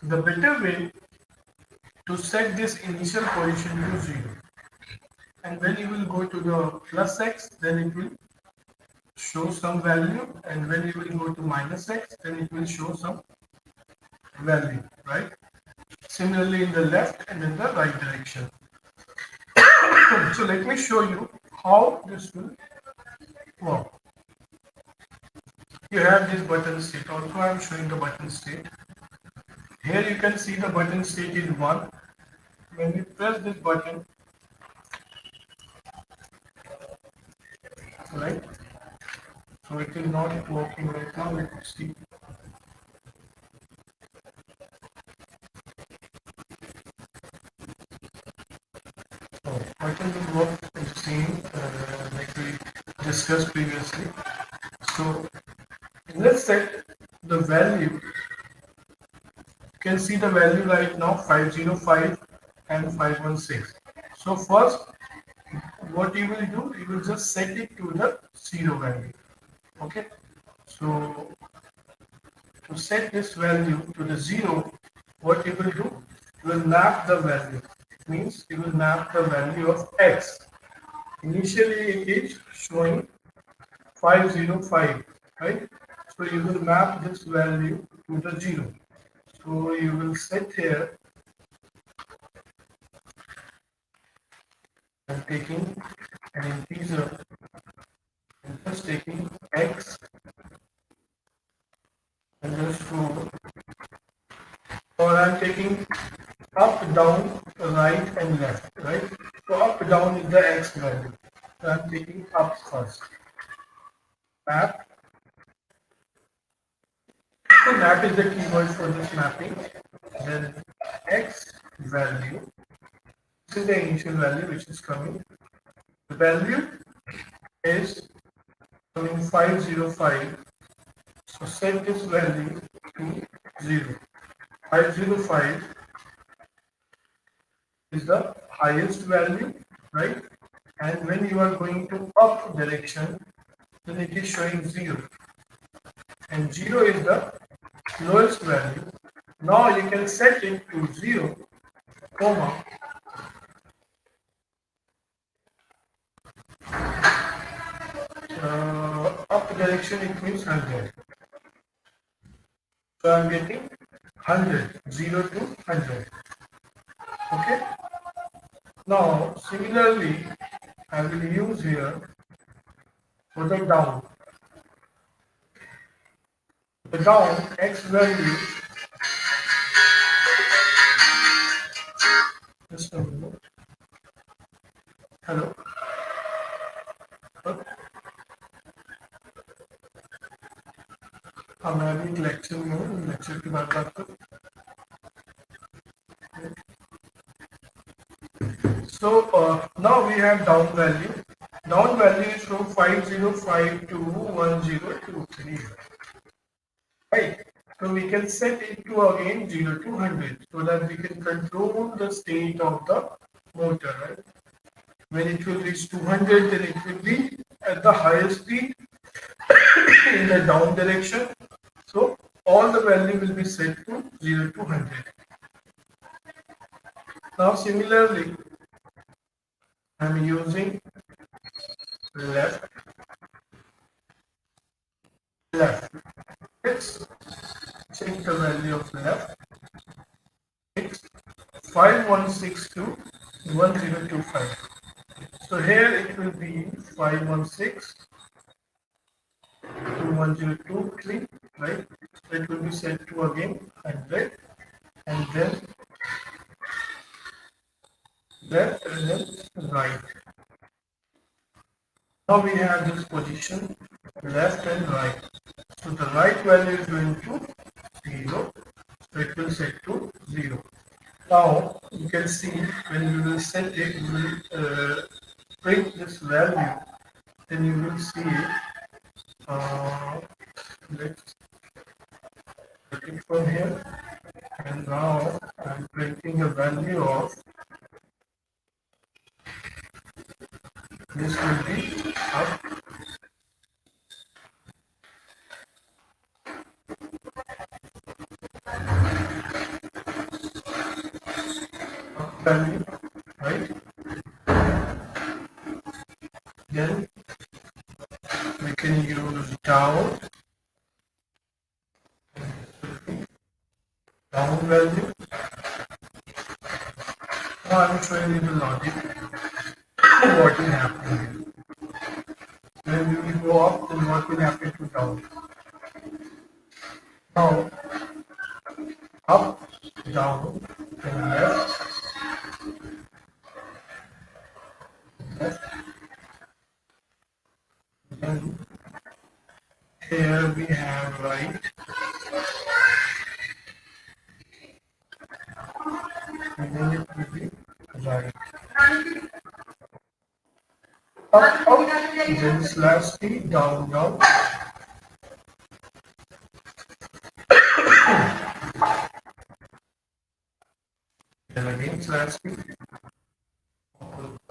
the better way to set this initial position to 0, and when you will go to the plus x, then it will show some value, and when you will go to minus x, then it will show some value, right? Similarly in the left and in the right direction. So let me show you how this will work. You have this button state. Also I am showing the button state. Here you can see the button state is 1. When you press this button, right? So it is not working right now. Let's see. Oh, button will work the same like we discussed previously. So let's set the value. You can see the value right now 505 and 516. So first, what you will do, you will just set it to the 0 value. Okay. So to set this value to the 0, what you will do, you will map the value. It means you will map the value of x. Initially it is showing 505, right? So you will map this value to the 0. So you will set here, I'm taking an integer and just taking x and just to, or I'm taking up, down, right and left, right? So up, down is the x value. So I'm taking up first. Map. So map is the keyword for this mapping. Then x value. This is the initial value which is coming. The value is coming 505. So set this value to 0. 505 is the highest value, right? And when you are going to up direction, then it is showing 0. And 0 is the lowest value. Now you can set it to 0, comma, up direction it means 100. So I am getting 100, 0 to 100. Okay. Now similarly, I will use here for the down. The down x value, just a minute. Hello. अब मैं अभी एक lecture में हूँ, lecture की बात करूँ. So now we have down value. Down value is from 50521023. Right. So we can set it to again 0 to 100 so that we can control the state of the motor. Right. When it will reach 200, then it will be at the higher speed in the down direction. So all the value will be set to 0 to 100. Now similarly, I am using left. Let's check the value of left. It's 51621025. So here it will be 516 right? So it will be set to again 100 and then left and then right. Now we have this position left and right. So the right value is going to 0. So it will set to 0. Now you can see when we will set it, we will print this value. Then you will see let's take it from here. And now I'm printing a value of this will be up value, right? Then we can use down value. Now I'm showing you the logic. What will happen? When we will go up, then what will happen to down? Now up, down, and left, and here we have right, and then it will be right. Up, up, then slash T, down, down. Then again slash T.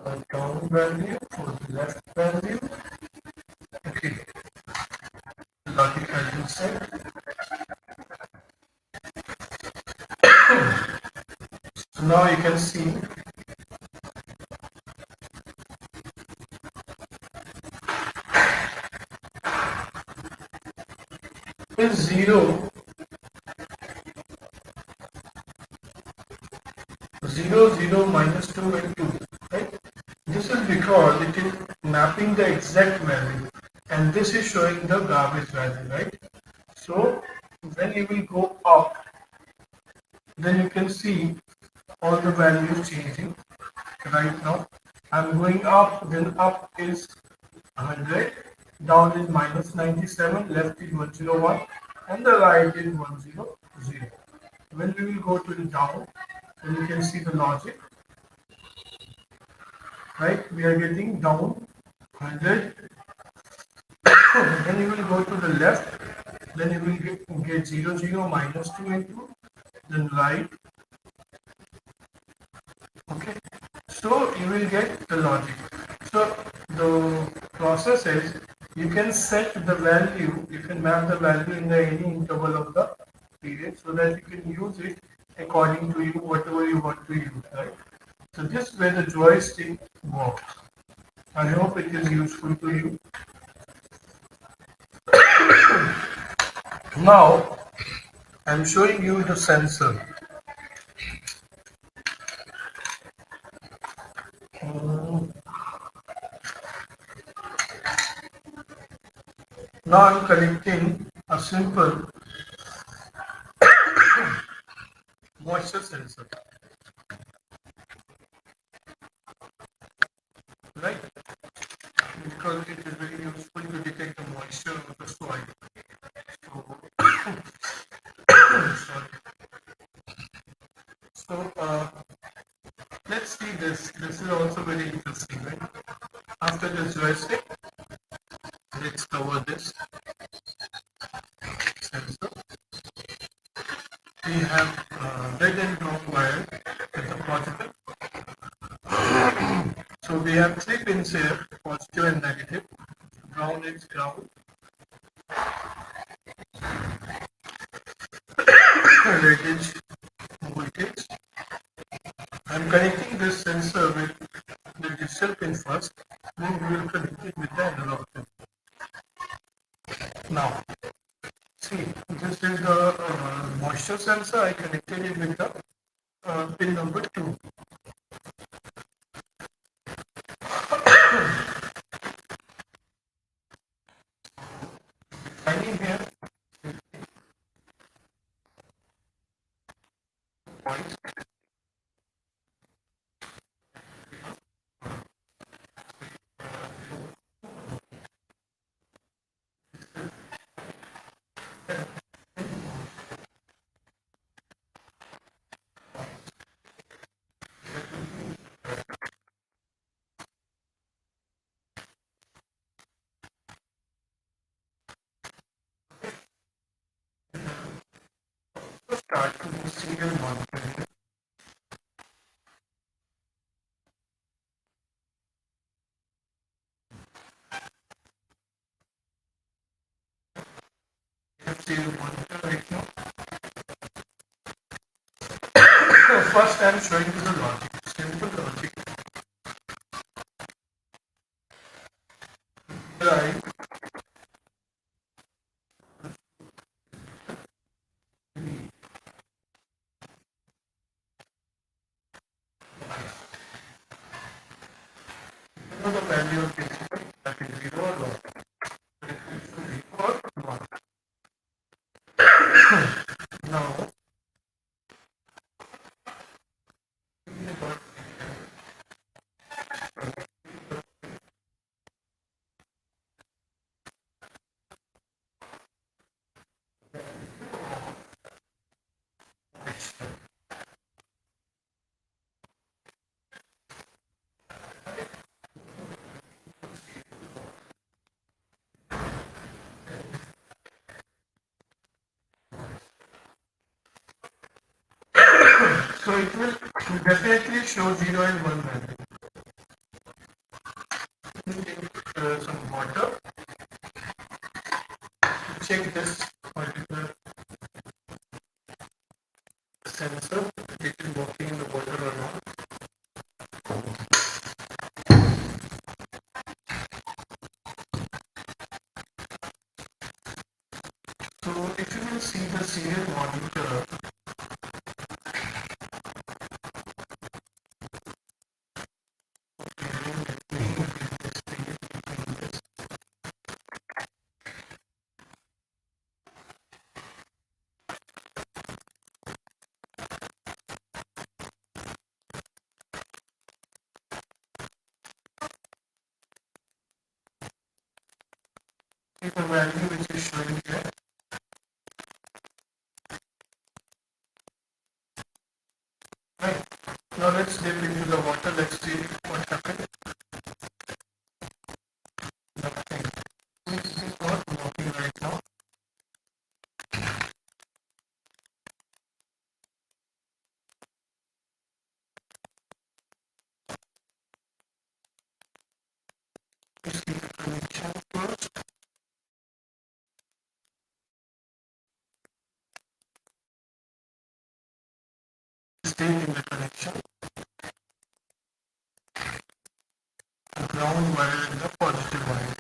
The down value for the left value. Okay. The logic has been set. So now you can see is 0, 0, 0, minus 2 and 2, right? This is because it is mapping the exact value and this is showing the garbage value, right? So when you will go up, then you can see all the values changing. Right now I'm going up, then up is 100, down is minus 97, left is 101 and the right is 100. When we will go to the down, then you can see the logic, right? We are getting down 100. Then you will go to the left, then you will get 0, 0, minus 2 and 2, then right. Okay, so you will get the logic. So the process is you can set the value, you can map the value in the any interval of the period so that you can use it according to you, whatever you want to use, right? So this is where the joystick works. I hope it is useful to you. Now I'm showing you the sensor. Now I'm connecting a simple moisture sensor, right? Because it is very useful to detect the moisture of the soil. So, sorry. So let's see this. This is also very interesting, right? After this joystick, let's cover this sensor. We have red and brown wire with the positive. So we have three pins here, positive and negative. Ground is ground, red is voltage. I'm connecting this sensor with the digital pin first, then we will connect it with the analog pin. Now, see, this is the moisture sensor. I connected it with the pin number 2. Finding here, points. Start to the serial monitoring. Serial monitor right now. So first I am showing you the logic, simple logic. Right. You know the value of principal, that is 0 or 1. It is 0 or 1. Now, so it will definitely show 0 and 1 value. Take some water to check this particular sensor, it is working in the water or not. So if you will see the serial monitor, is the value which is showing here. Right. Now let's dip into the water. Let's see what happens. Nothing. It is not working right now. Let's see the connection first. Stay in the connection. The ground wire and the positive wire.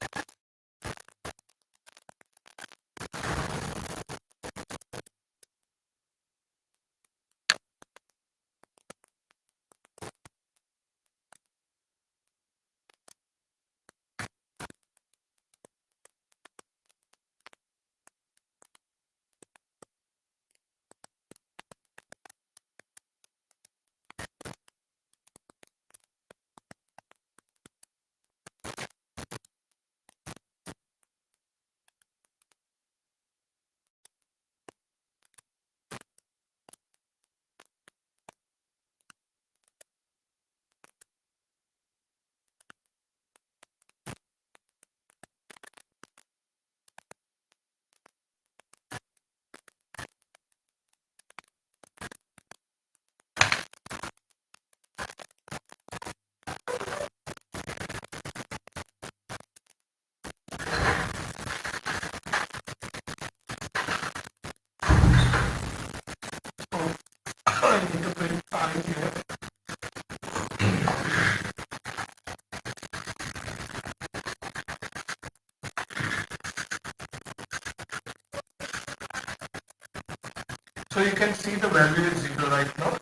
So you can see the value is 0 right now.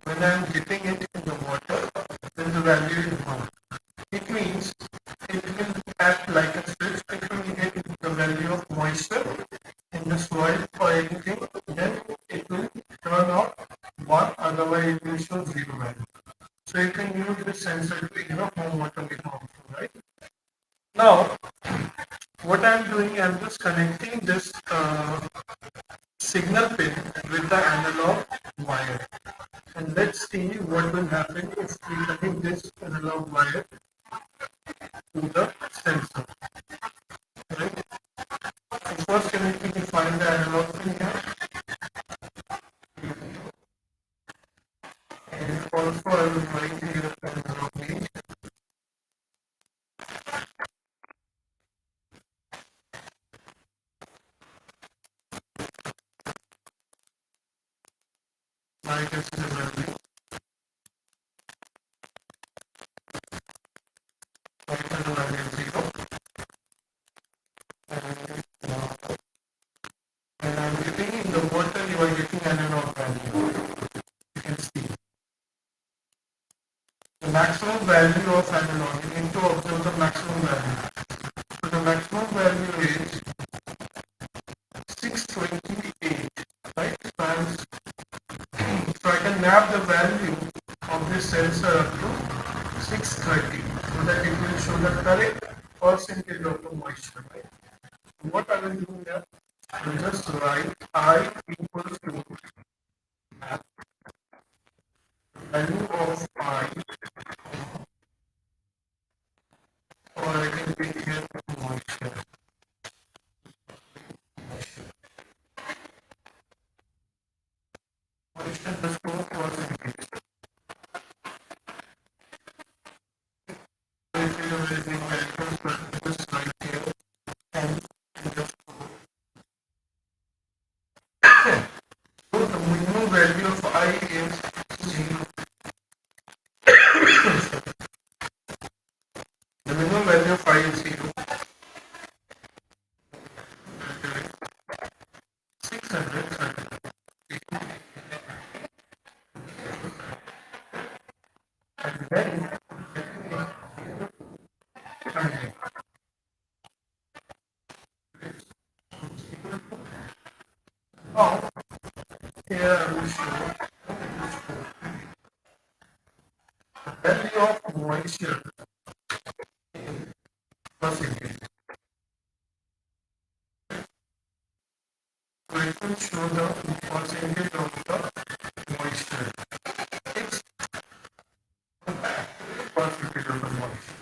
When I am dipping it in the water, then the value is 1. It means it will act like a switch. It will get the value of moisture in the soil or anything, then it will turn out 1, otherwise it will show 0 value. So you can use this sensor to home automation also, right? Now, what I am doing, I am just connecting this signal pin with the analog wire. And let's see what will happen if we connect this analog wire to the sensor. Right? So first you need to define the analog pin here. And also I will write here the analog pin. Like this is the value. Like the value is 0. And I'm getting in the water, you are getting analog value. You can see. The maximum value of analog, you need to observe the maximum value. So the maximum value is 628, right? So I can map the value of this sensor up to 630 so that it will show the correct percentage of the moisture, right? So what I will do here, I will just write I equals to value of I, or I can take here moisture. Moisture underscore percentage. So if you are using calculus, but just right here and just so the minimum value of I is 0. The minimum value of I is 0. 630. And then now here I will show the value of moisture percentage. So it will show the percentage of the moisture. It's percentage of the moisture.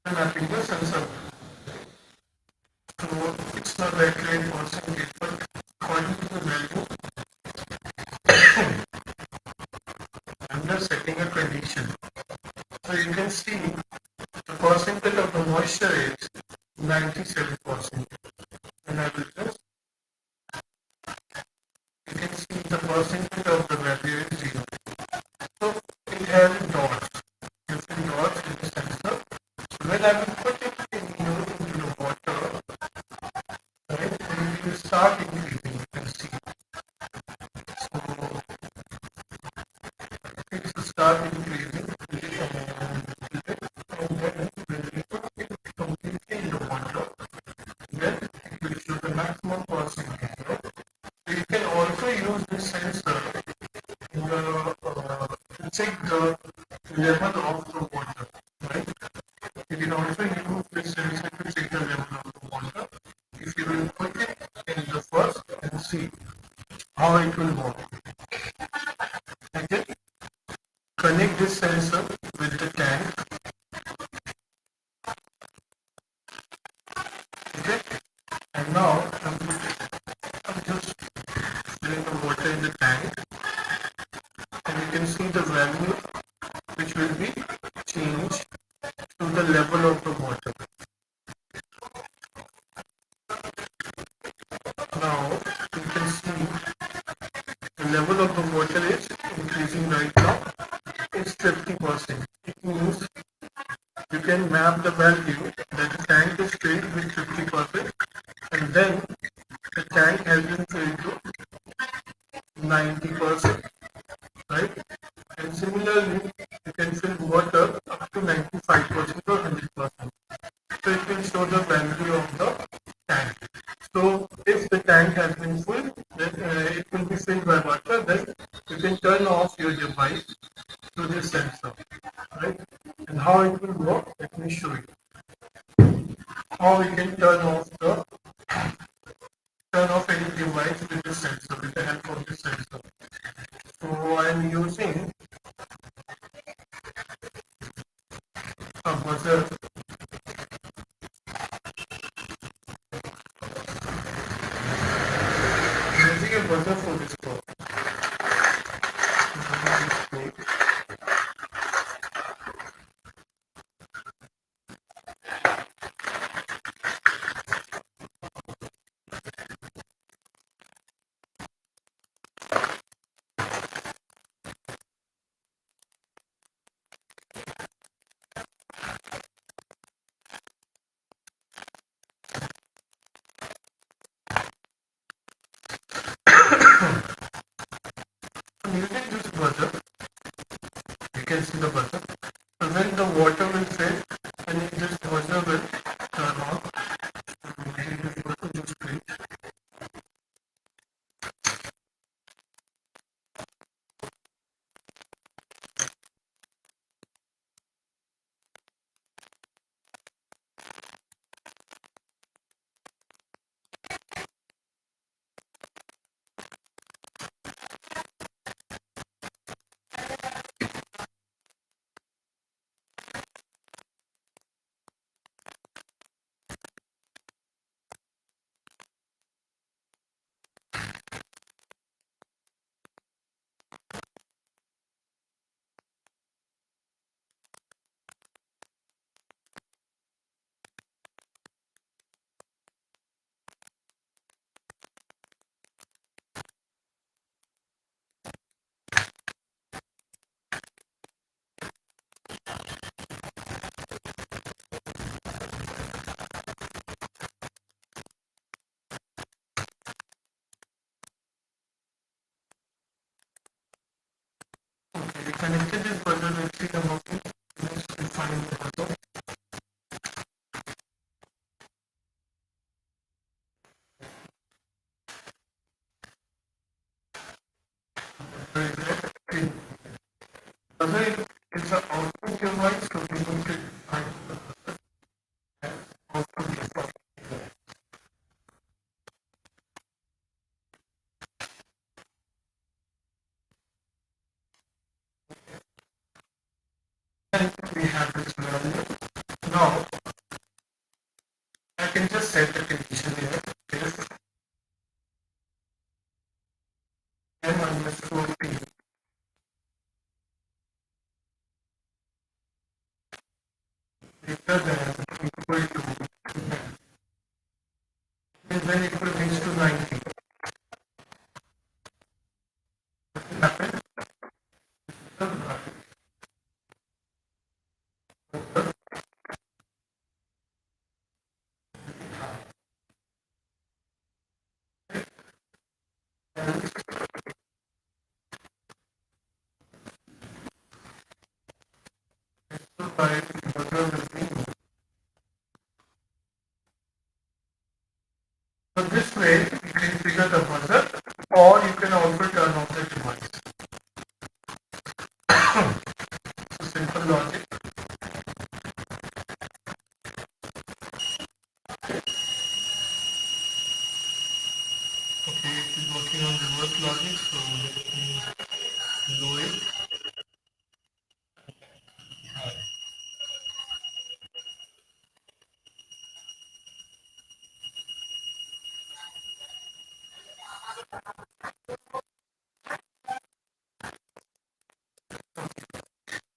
And I think the sensor. So it's not the accurate percentage, but according to the value, I'm just setting a condition. So you can see the percentage of the moisture is 97%. And I will just, you can see the percentage of the value is 0. So it has dots, different dots in the sensor. So when I will put it into the water, right, then it will start increasing, you can see. So it will start increasing. And then when we put it completely in the water, then it will show the maximum percentage. Right? So you can also use this sensor in the, to check the level of the water. Right? You can also use this sensor to check the level of the water. If you will put it in the first and see how it will work. Okay? Connect this sensor with the tank. Okay? And now I'm just filling the water in the tank, and you can see the value which will be changed to the level of the water. Now you can see 50%. It means you can map the value that the tank is filled with 50% and then the tank has been filled to 90%, right? And similarly, you can fill water up to 95% or 100%. So it will show the value of the tank. So if the tank has been full, then it will be filled by water, then you can turn off your device to this sensor, right? And how it will work, let me show you. How we can turn off any device with this sensor, with the help of this sensor. So I am using a buzzer. Using a buzzer for this call. I'm using this buzzer. You can see the buzzer. So when the water will fill, and this buzzer will turn on. I'm using this buzzer just click. Okay, we connected this buzzer. Let's see the working. Let's define the buzzer. Okay. Buzzer is the output device, so we need to define the output device. Then we have this value. Now I can just set the condition here. If n minus 4p greater than equal to 10, and when it will reach to 90, what will happen? So by buzzer will be. So this way you can trigger the buzzer, or you can also turn off the device. So simple logic. Okay, it is working on reverse logic, so let me lower it.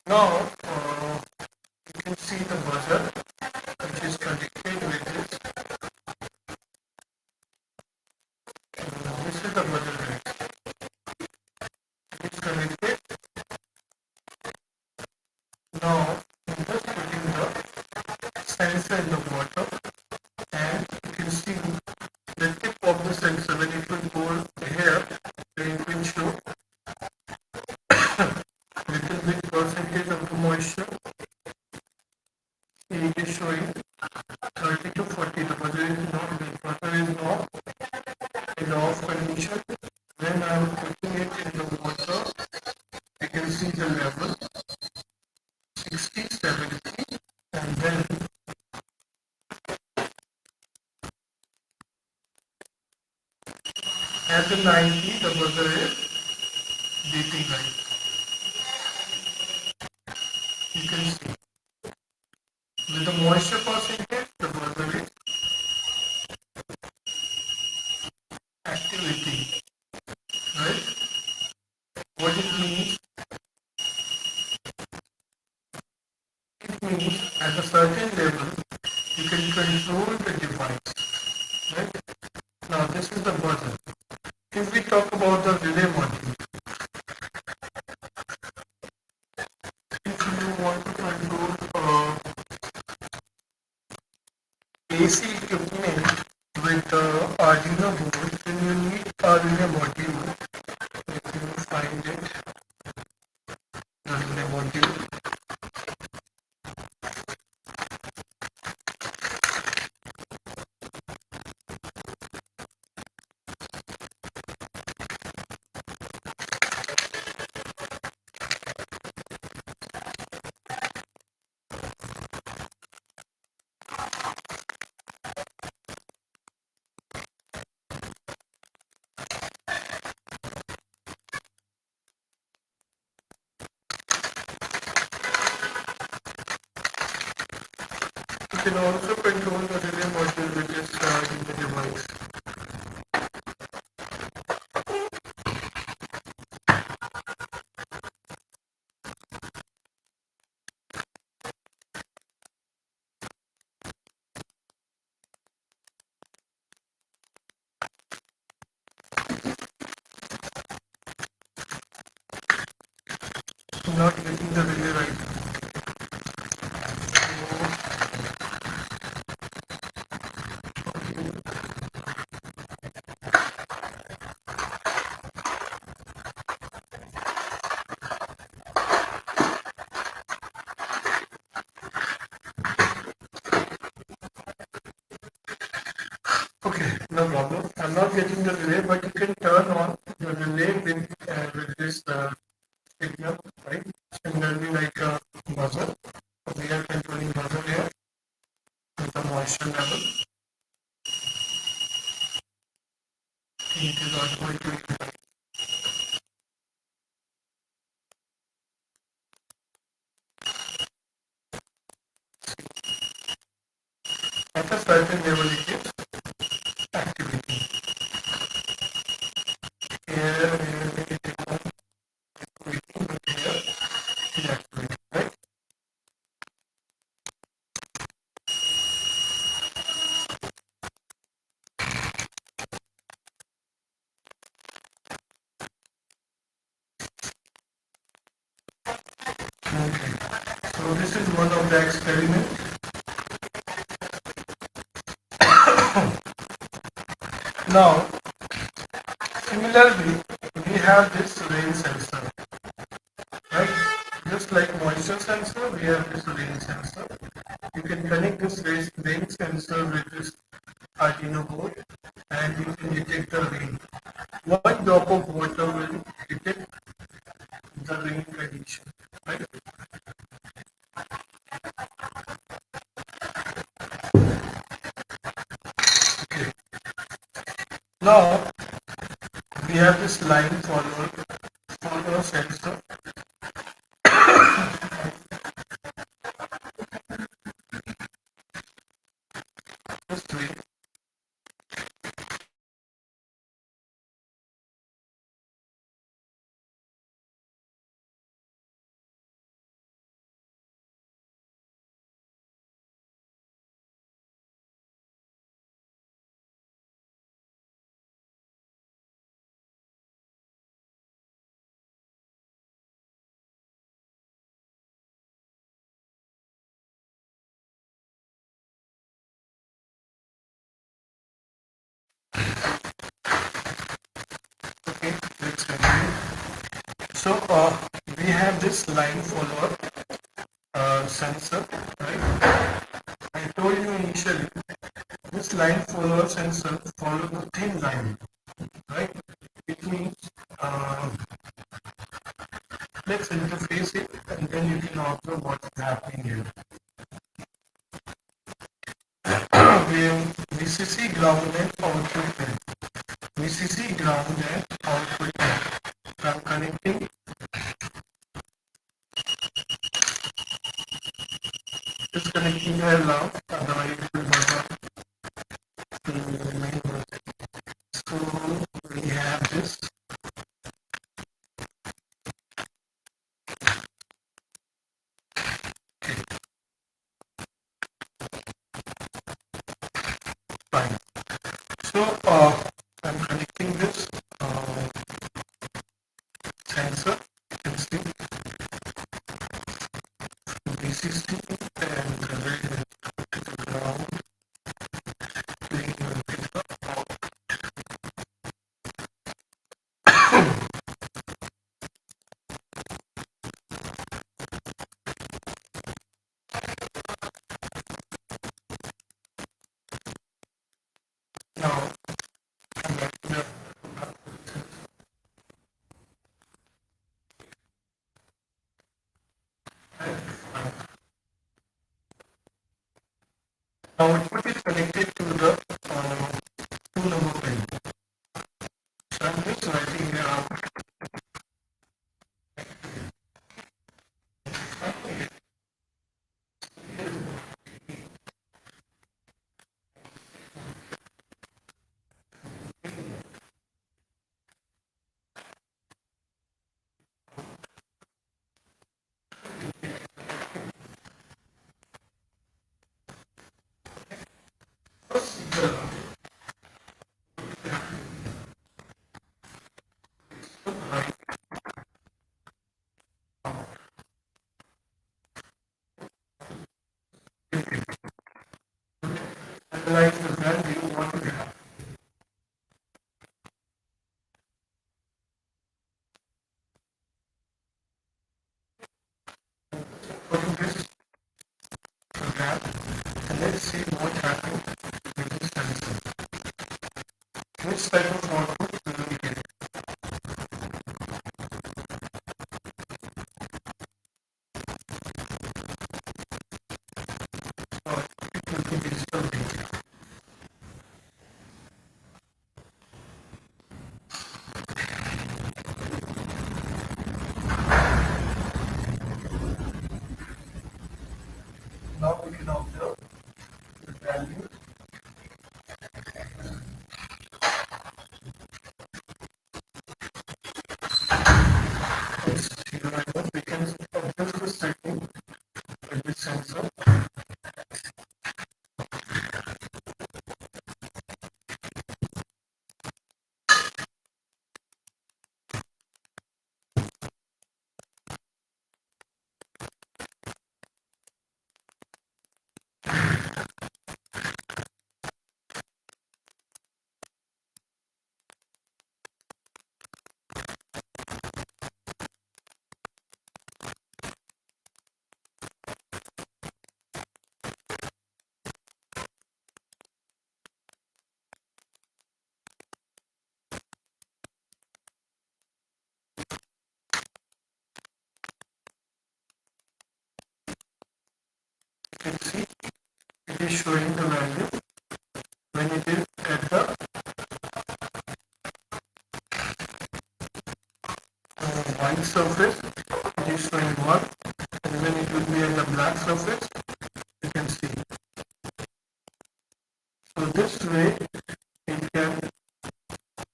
Now you can see the buzzer which is connected with this. This is the buzzer. It's connected Now I'm just putting the sensor in the water, and you can see the tip of the sensor. When it will go here, then it will show little bit percentage of the moisture. It is showing 30 to 40. The buzzer is not in the off condition. When I am putting it in the water, you can see the level 60, 70, and then at the 90, the buzzer is beating right. You can see with the moisture percentage, the buzzer is activating, right? What it means at a certain level, you can control the device, right? Now this is the buzzer. If we talk about the relay module, if you want to control AC equipment with Arduino board, then you need a relay module. If you find it, the relay module. You can also control the relay module which is in the device. I'm not getting the relay right now. Okay, no problem. I'm not getting the relay, but you can turn on the relay with this signal, right? Similarly, like a buzzer. We are controlling buzzer here with the moisture level. It is not going to impact. At a certain level, it is activating. Here, it is not activating, but here it is activating, right? Okay. So this is one of the experiments. Now, similarly, we have this rain sensor, right? Just like moisture sensor, we have this rain sensor. You can connect this rain sensor with this Arduino board, and you can detect the rain. One drop of water will detect the rain condition, right? Okay. Now we have this line follower sensor. Just wait. So we have this line follower sensor, right? I told you initially, this line follower sensor follow the thin line, right? It means uh, let's interface it and then you can observe what's happening here. We have VCC ground and output pin. VCC ground and output pin. So I'm connecting, just connecting here now, otherwise it will not work to the main work. So we have this. Fine. So I'm connecting this sensor. You can see VCC and the ground being now come back to the output is connected to the 2 number pin. So I'm just writing here out. Analyze the value what we have. Go to this program and let's see what happens with this sensor. Which type of output will we get? Or it will be digital data. Now we can observe the value. It's 0 and 1. We can adjust the setting with this sensor. You can see it is showing the value when it is at the white surface, it is showing 1, and when it will be at the black surface, you can see. So this way, it can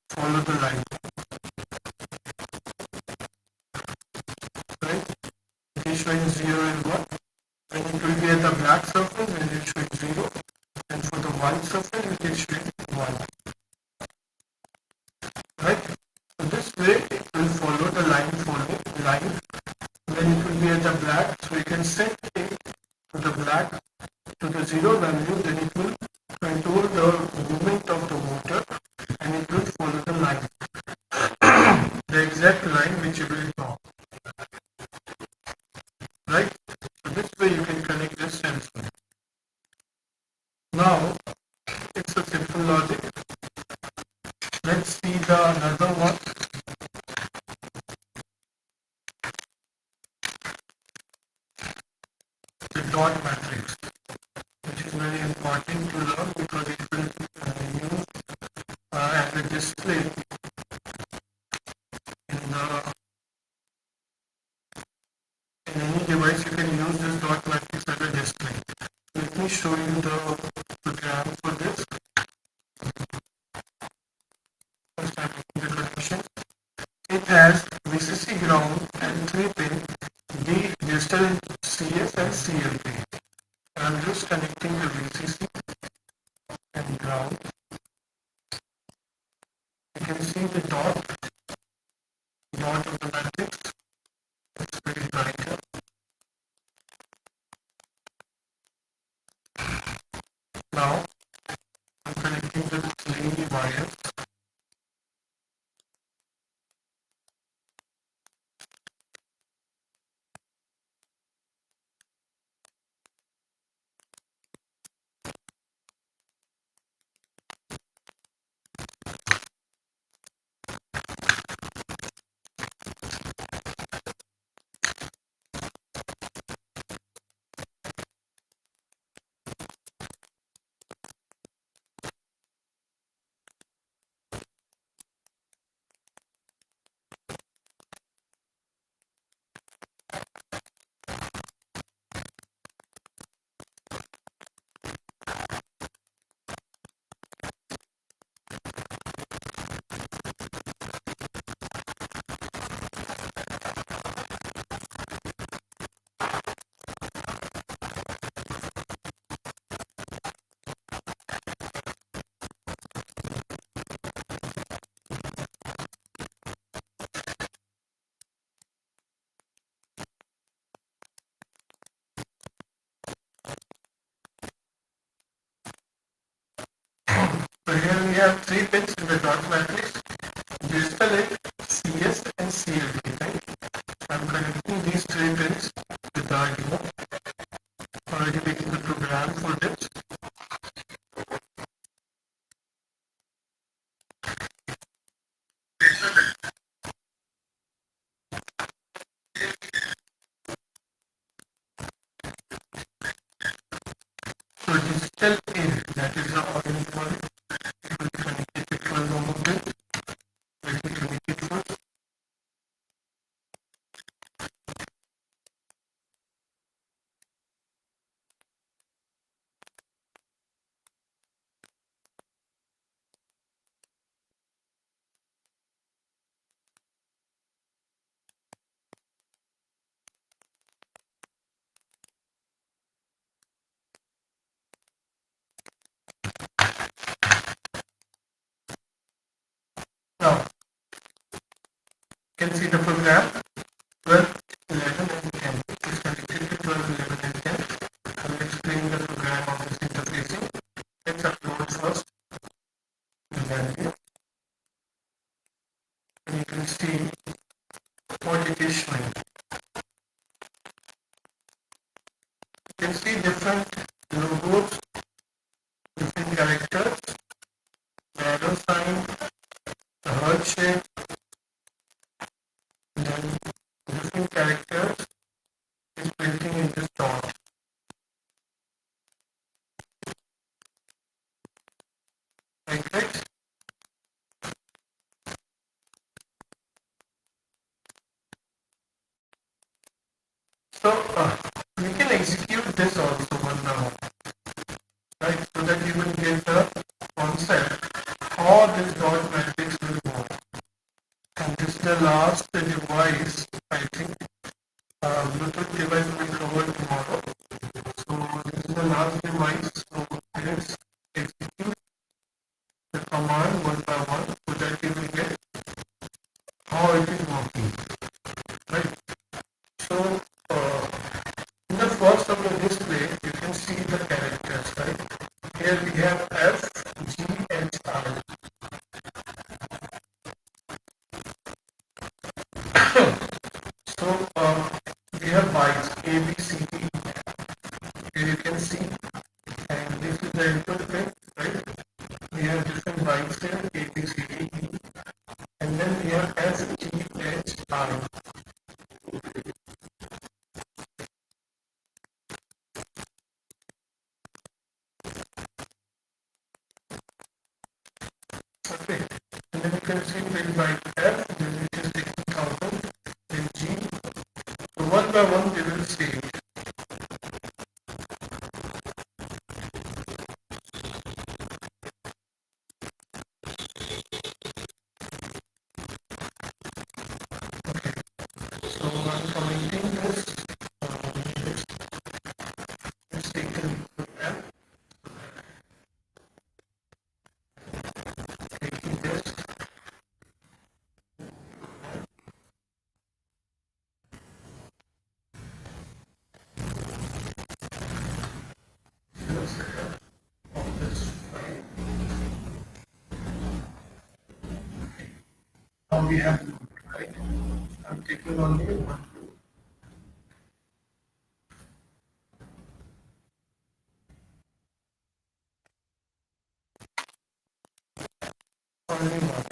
follow the line, right? It is showing 0 and 1, when it will be at the black surface, when it is showing 0, and for the white surface, it is showing 1, right? So this way, it will follow the line. When it will be at the black, so you can set it to the black, to the 0 value, then it will control the movement of the motor and it will follow the line, the exact line which you will draw. the dot matrix, which is very important to learn because it will use as a display in any device. You can use this dot matrix as a display. Let me show you the program for this. First, I'm making the connection. It has VCC ground and 3 pin D digital CS and CLP. I'm just connecting the VCC and ground. You can see the dot of the matrix. It's very brighter. Now I'm connecting the 3 wires. So here we have 3 pins in the dot matrix. Digital link, CS and CLP, right? I'm connecting these 3 pins with the Arduino. Already making the program for this. So digital in, that is the orange one. It will be connected to 12 ohm of this. Let me connect it first. Now, you can see the program 12, 11 and 10. It's connected to 12, 11 and 10. I'm explaining the program of this interfacing. Let's upload first the value. And you can see what it is showing. You can see different logos, different characters, the arrow sign, the heart shape, and then different characters is printing in this dot. Like this. So we can execute this also one now, right? So that you will get the concept how this dot matrix will work. And this is the last device, I think. Bluetooth device will cover tomorrow. So this is the last device. So let's execute the command one by one so that you will get how it is working, right? So in the first of the display, you can see the characters, right? Here we have F, G, H, I. So we have bytes A, B, C, D. Here you can see, and this is the input pin, right? We have different bytes here, A, B, C, D, E, and then we have S, G, H, I. can see bit by F, which is taking 1000, then G. So one by one we will see it. Okay, so I'm commenting this. Let's take a look at F, taking this. Of this file. Now we have loop, right? I'm taking only one loop. Only one.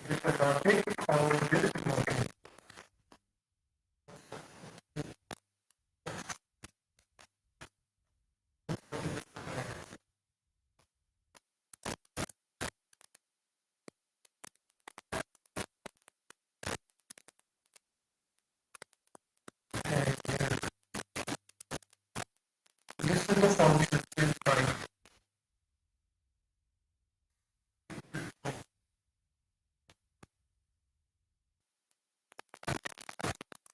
With the logic, how it is working. This is the function in file.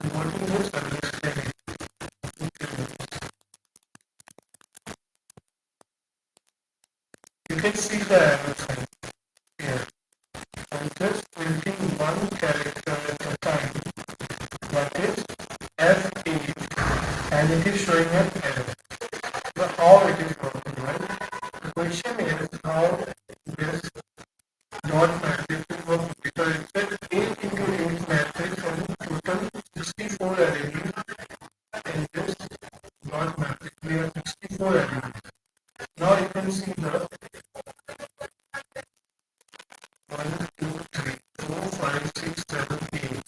Converting this understanding. You can see the arrow sign here. I'm just printing one character at a time. That is F8, and it is showing an error. So how it is working, right? The question is how this dot matrix will work, because it's an 8 into 8 matrix and total 64 LEDs in this dot matrix. We have 64 LEDs. Now you can see the 1, 2, 3, 4, 5, 6, 7, 8.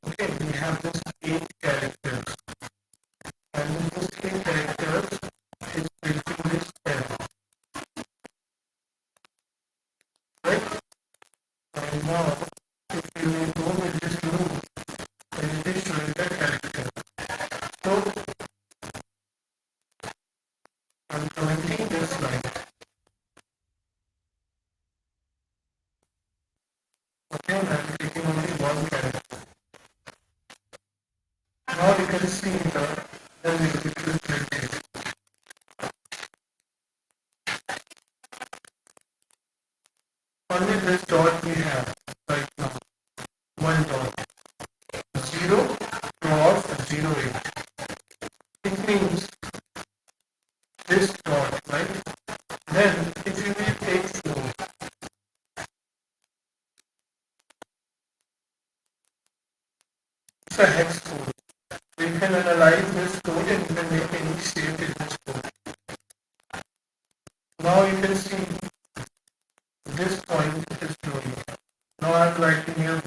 Okay, we have this 8 characters. And in this 8 characters is printing this error. Right? And now, if you go with this loop, then it is showing the character. So, I'm commenting this line. Okay, and I'm taking only one character. Now you can see the individual printed. Only this dot we have right now. One dot. 0 cross 08. It means this dot, right? Then if you will take 4, it's a hex code. We can analyze this code and we can make any shape in this code. Now you can see this point is growing. Now I'm writing here 1.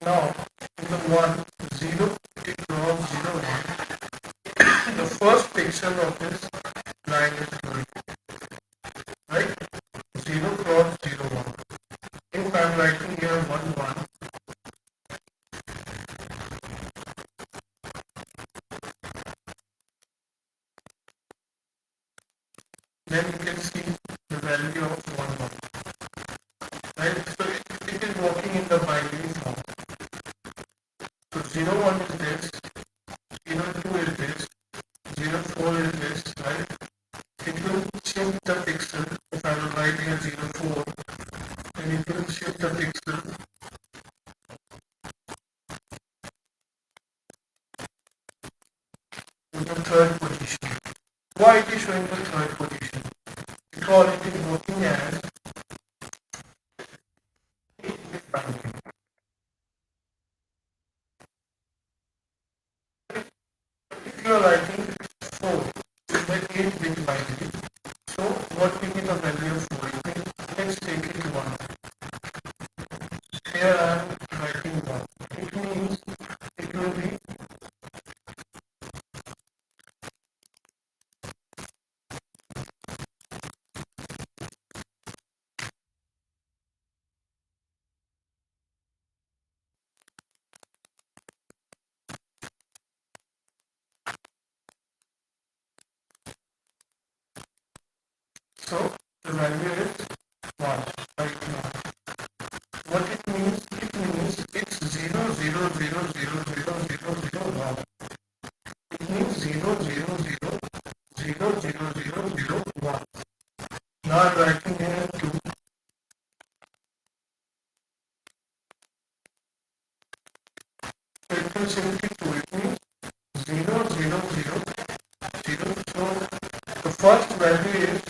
Now in the 1, 0, it cross 01. The first pixel of this line is growing. Right? 0 cross 01. If I'm writing here 1, 1, then you can see the value of 1, 1. Right? So it is working in the binary form. So 0, 1 is this, 0, 2 is this, 0, 4 is this, right? It will shift the pixel. If I will write here 0, 4, then it will shift the pixel to the third position. Why it is showing the third position? Because it is working as 8-bit binary. If you are writing 4 in the 8-bit binary, so what will be the value of 4? Let's take it 1. So the value is 1 right now. What it means? It means it's 0 0 0 0 0 0 0 1. It means 0 0 0 0 0 0 0 1. Now I'm writing here 2. So it will simply 2. It means 0 0 0 0. So the first value is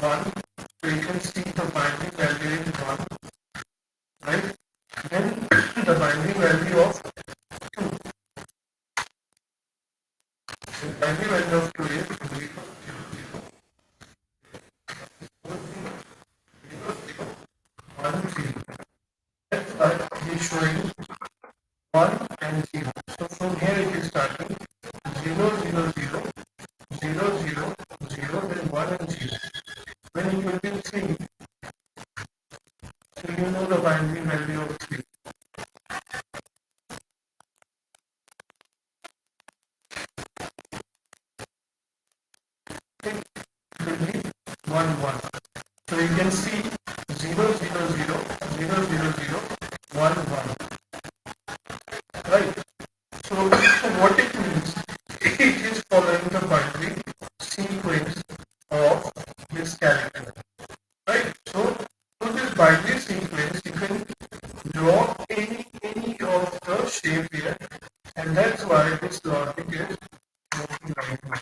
1. So you can see the binary value is 1. Right? Then the binary value of 2. The binary value of 2 is 0 1 0. That's why he's showing 1 and 0. So from here it is starting 0 0 0 0 0 0 then 1 and 0. When it will be 3, so you know the binary value of 3. It will be 1 1. So you can see 0 0 0 0 0 0 1 1. Right? So what it means, it is following the binary sequence of this character. Right? So through this binary sequence, you can draw any of the shape here, and that's why this logic is working right now.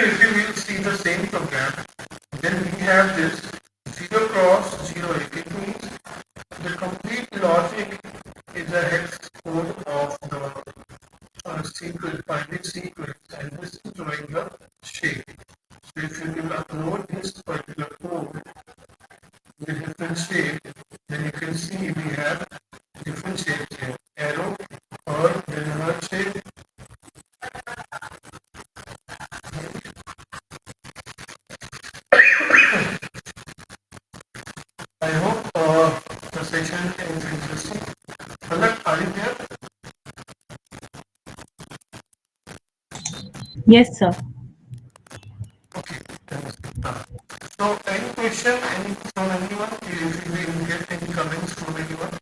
If you will see the same program, then we have this 0 cross 0. It means the complete logic is a hex code of the sequence, binary sequence, and this is drawing the shape. So if you will upload this particular code with different shape, then you can see we have different shapes here. Arrow, or then heart shape. I hope the session is interesting. Palak, are you there? Yes, sir. Okay. So any question any from anyone? If you will get any comments from anyone?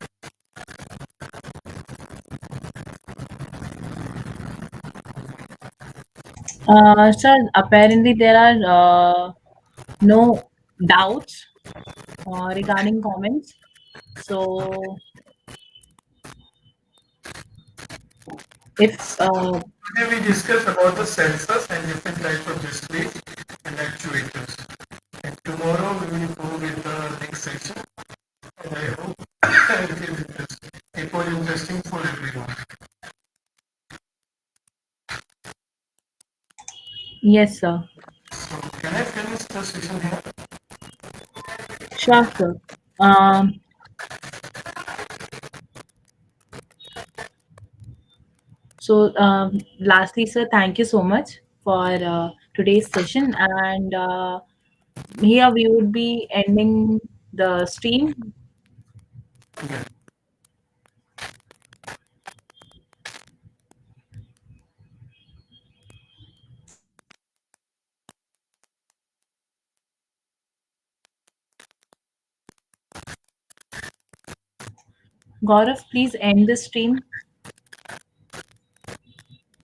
Sir, apparently there are no doubts regarding comments. So, if Today we discussed about the sensors and different types of displays and actuators. And tomorrow we will go with the next section. And I hope it was interesting for everyone. yes, sir. So can I finish the session here? Sure, sir. Um, so, lastly, sir, thank you so much for today's session. And here we would be ending the stream. Yeah. Gaurav, please end the stream.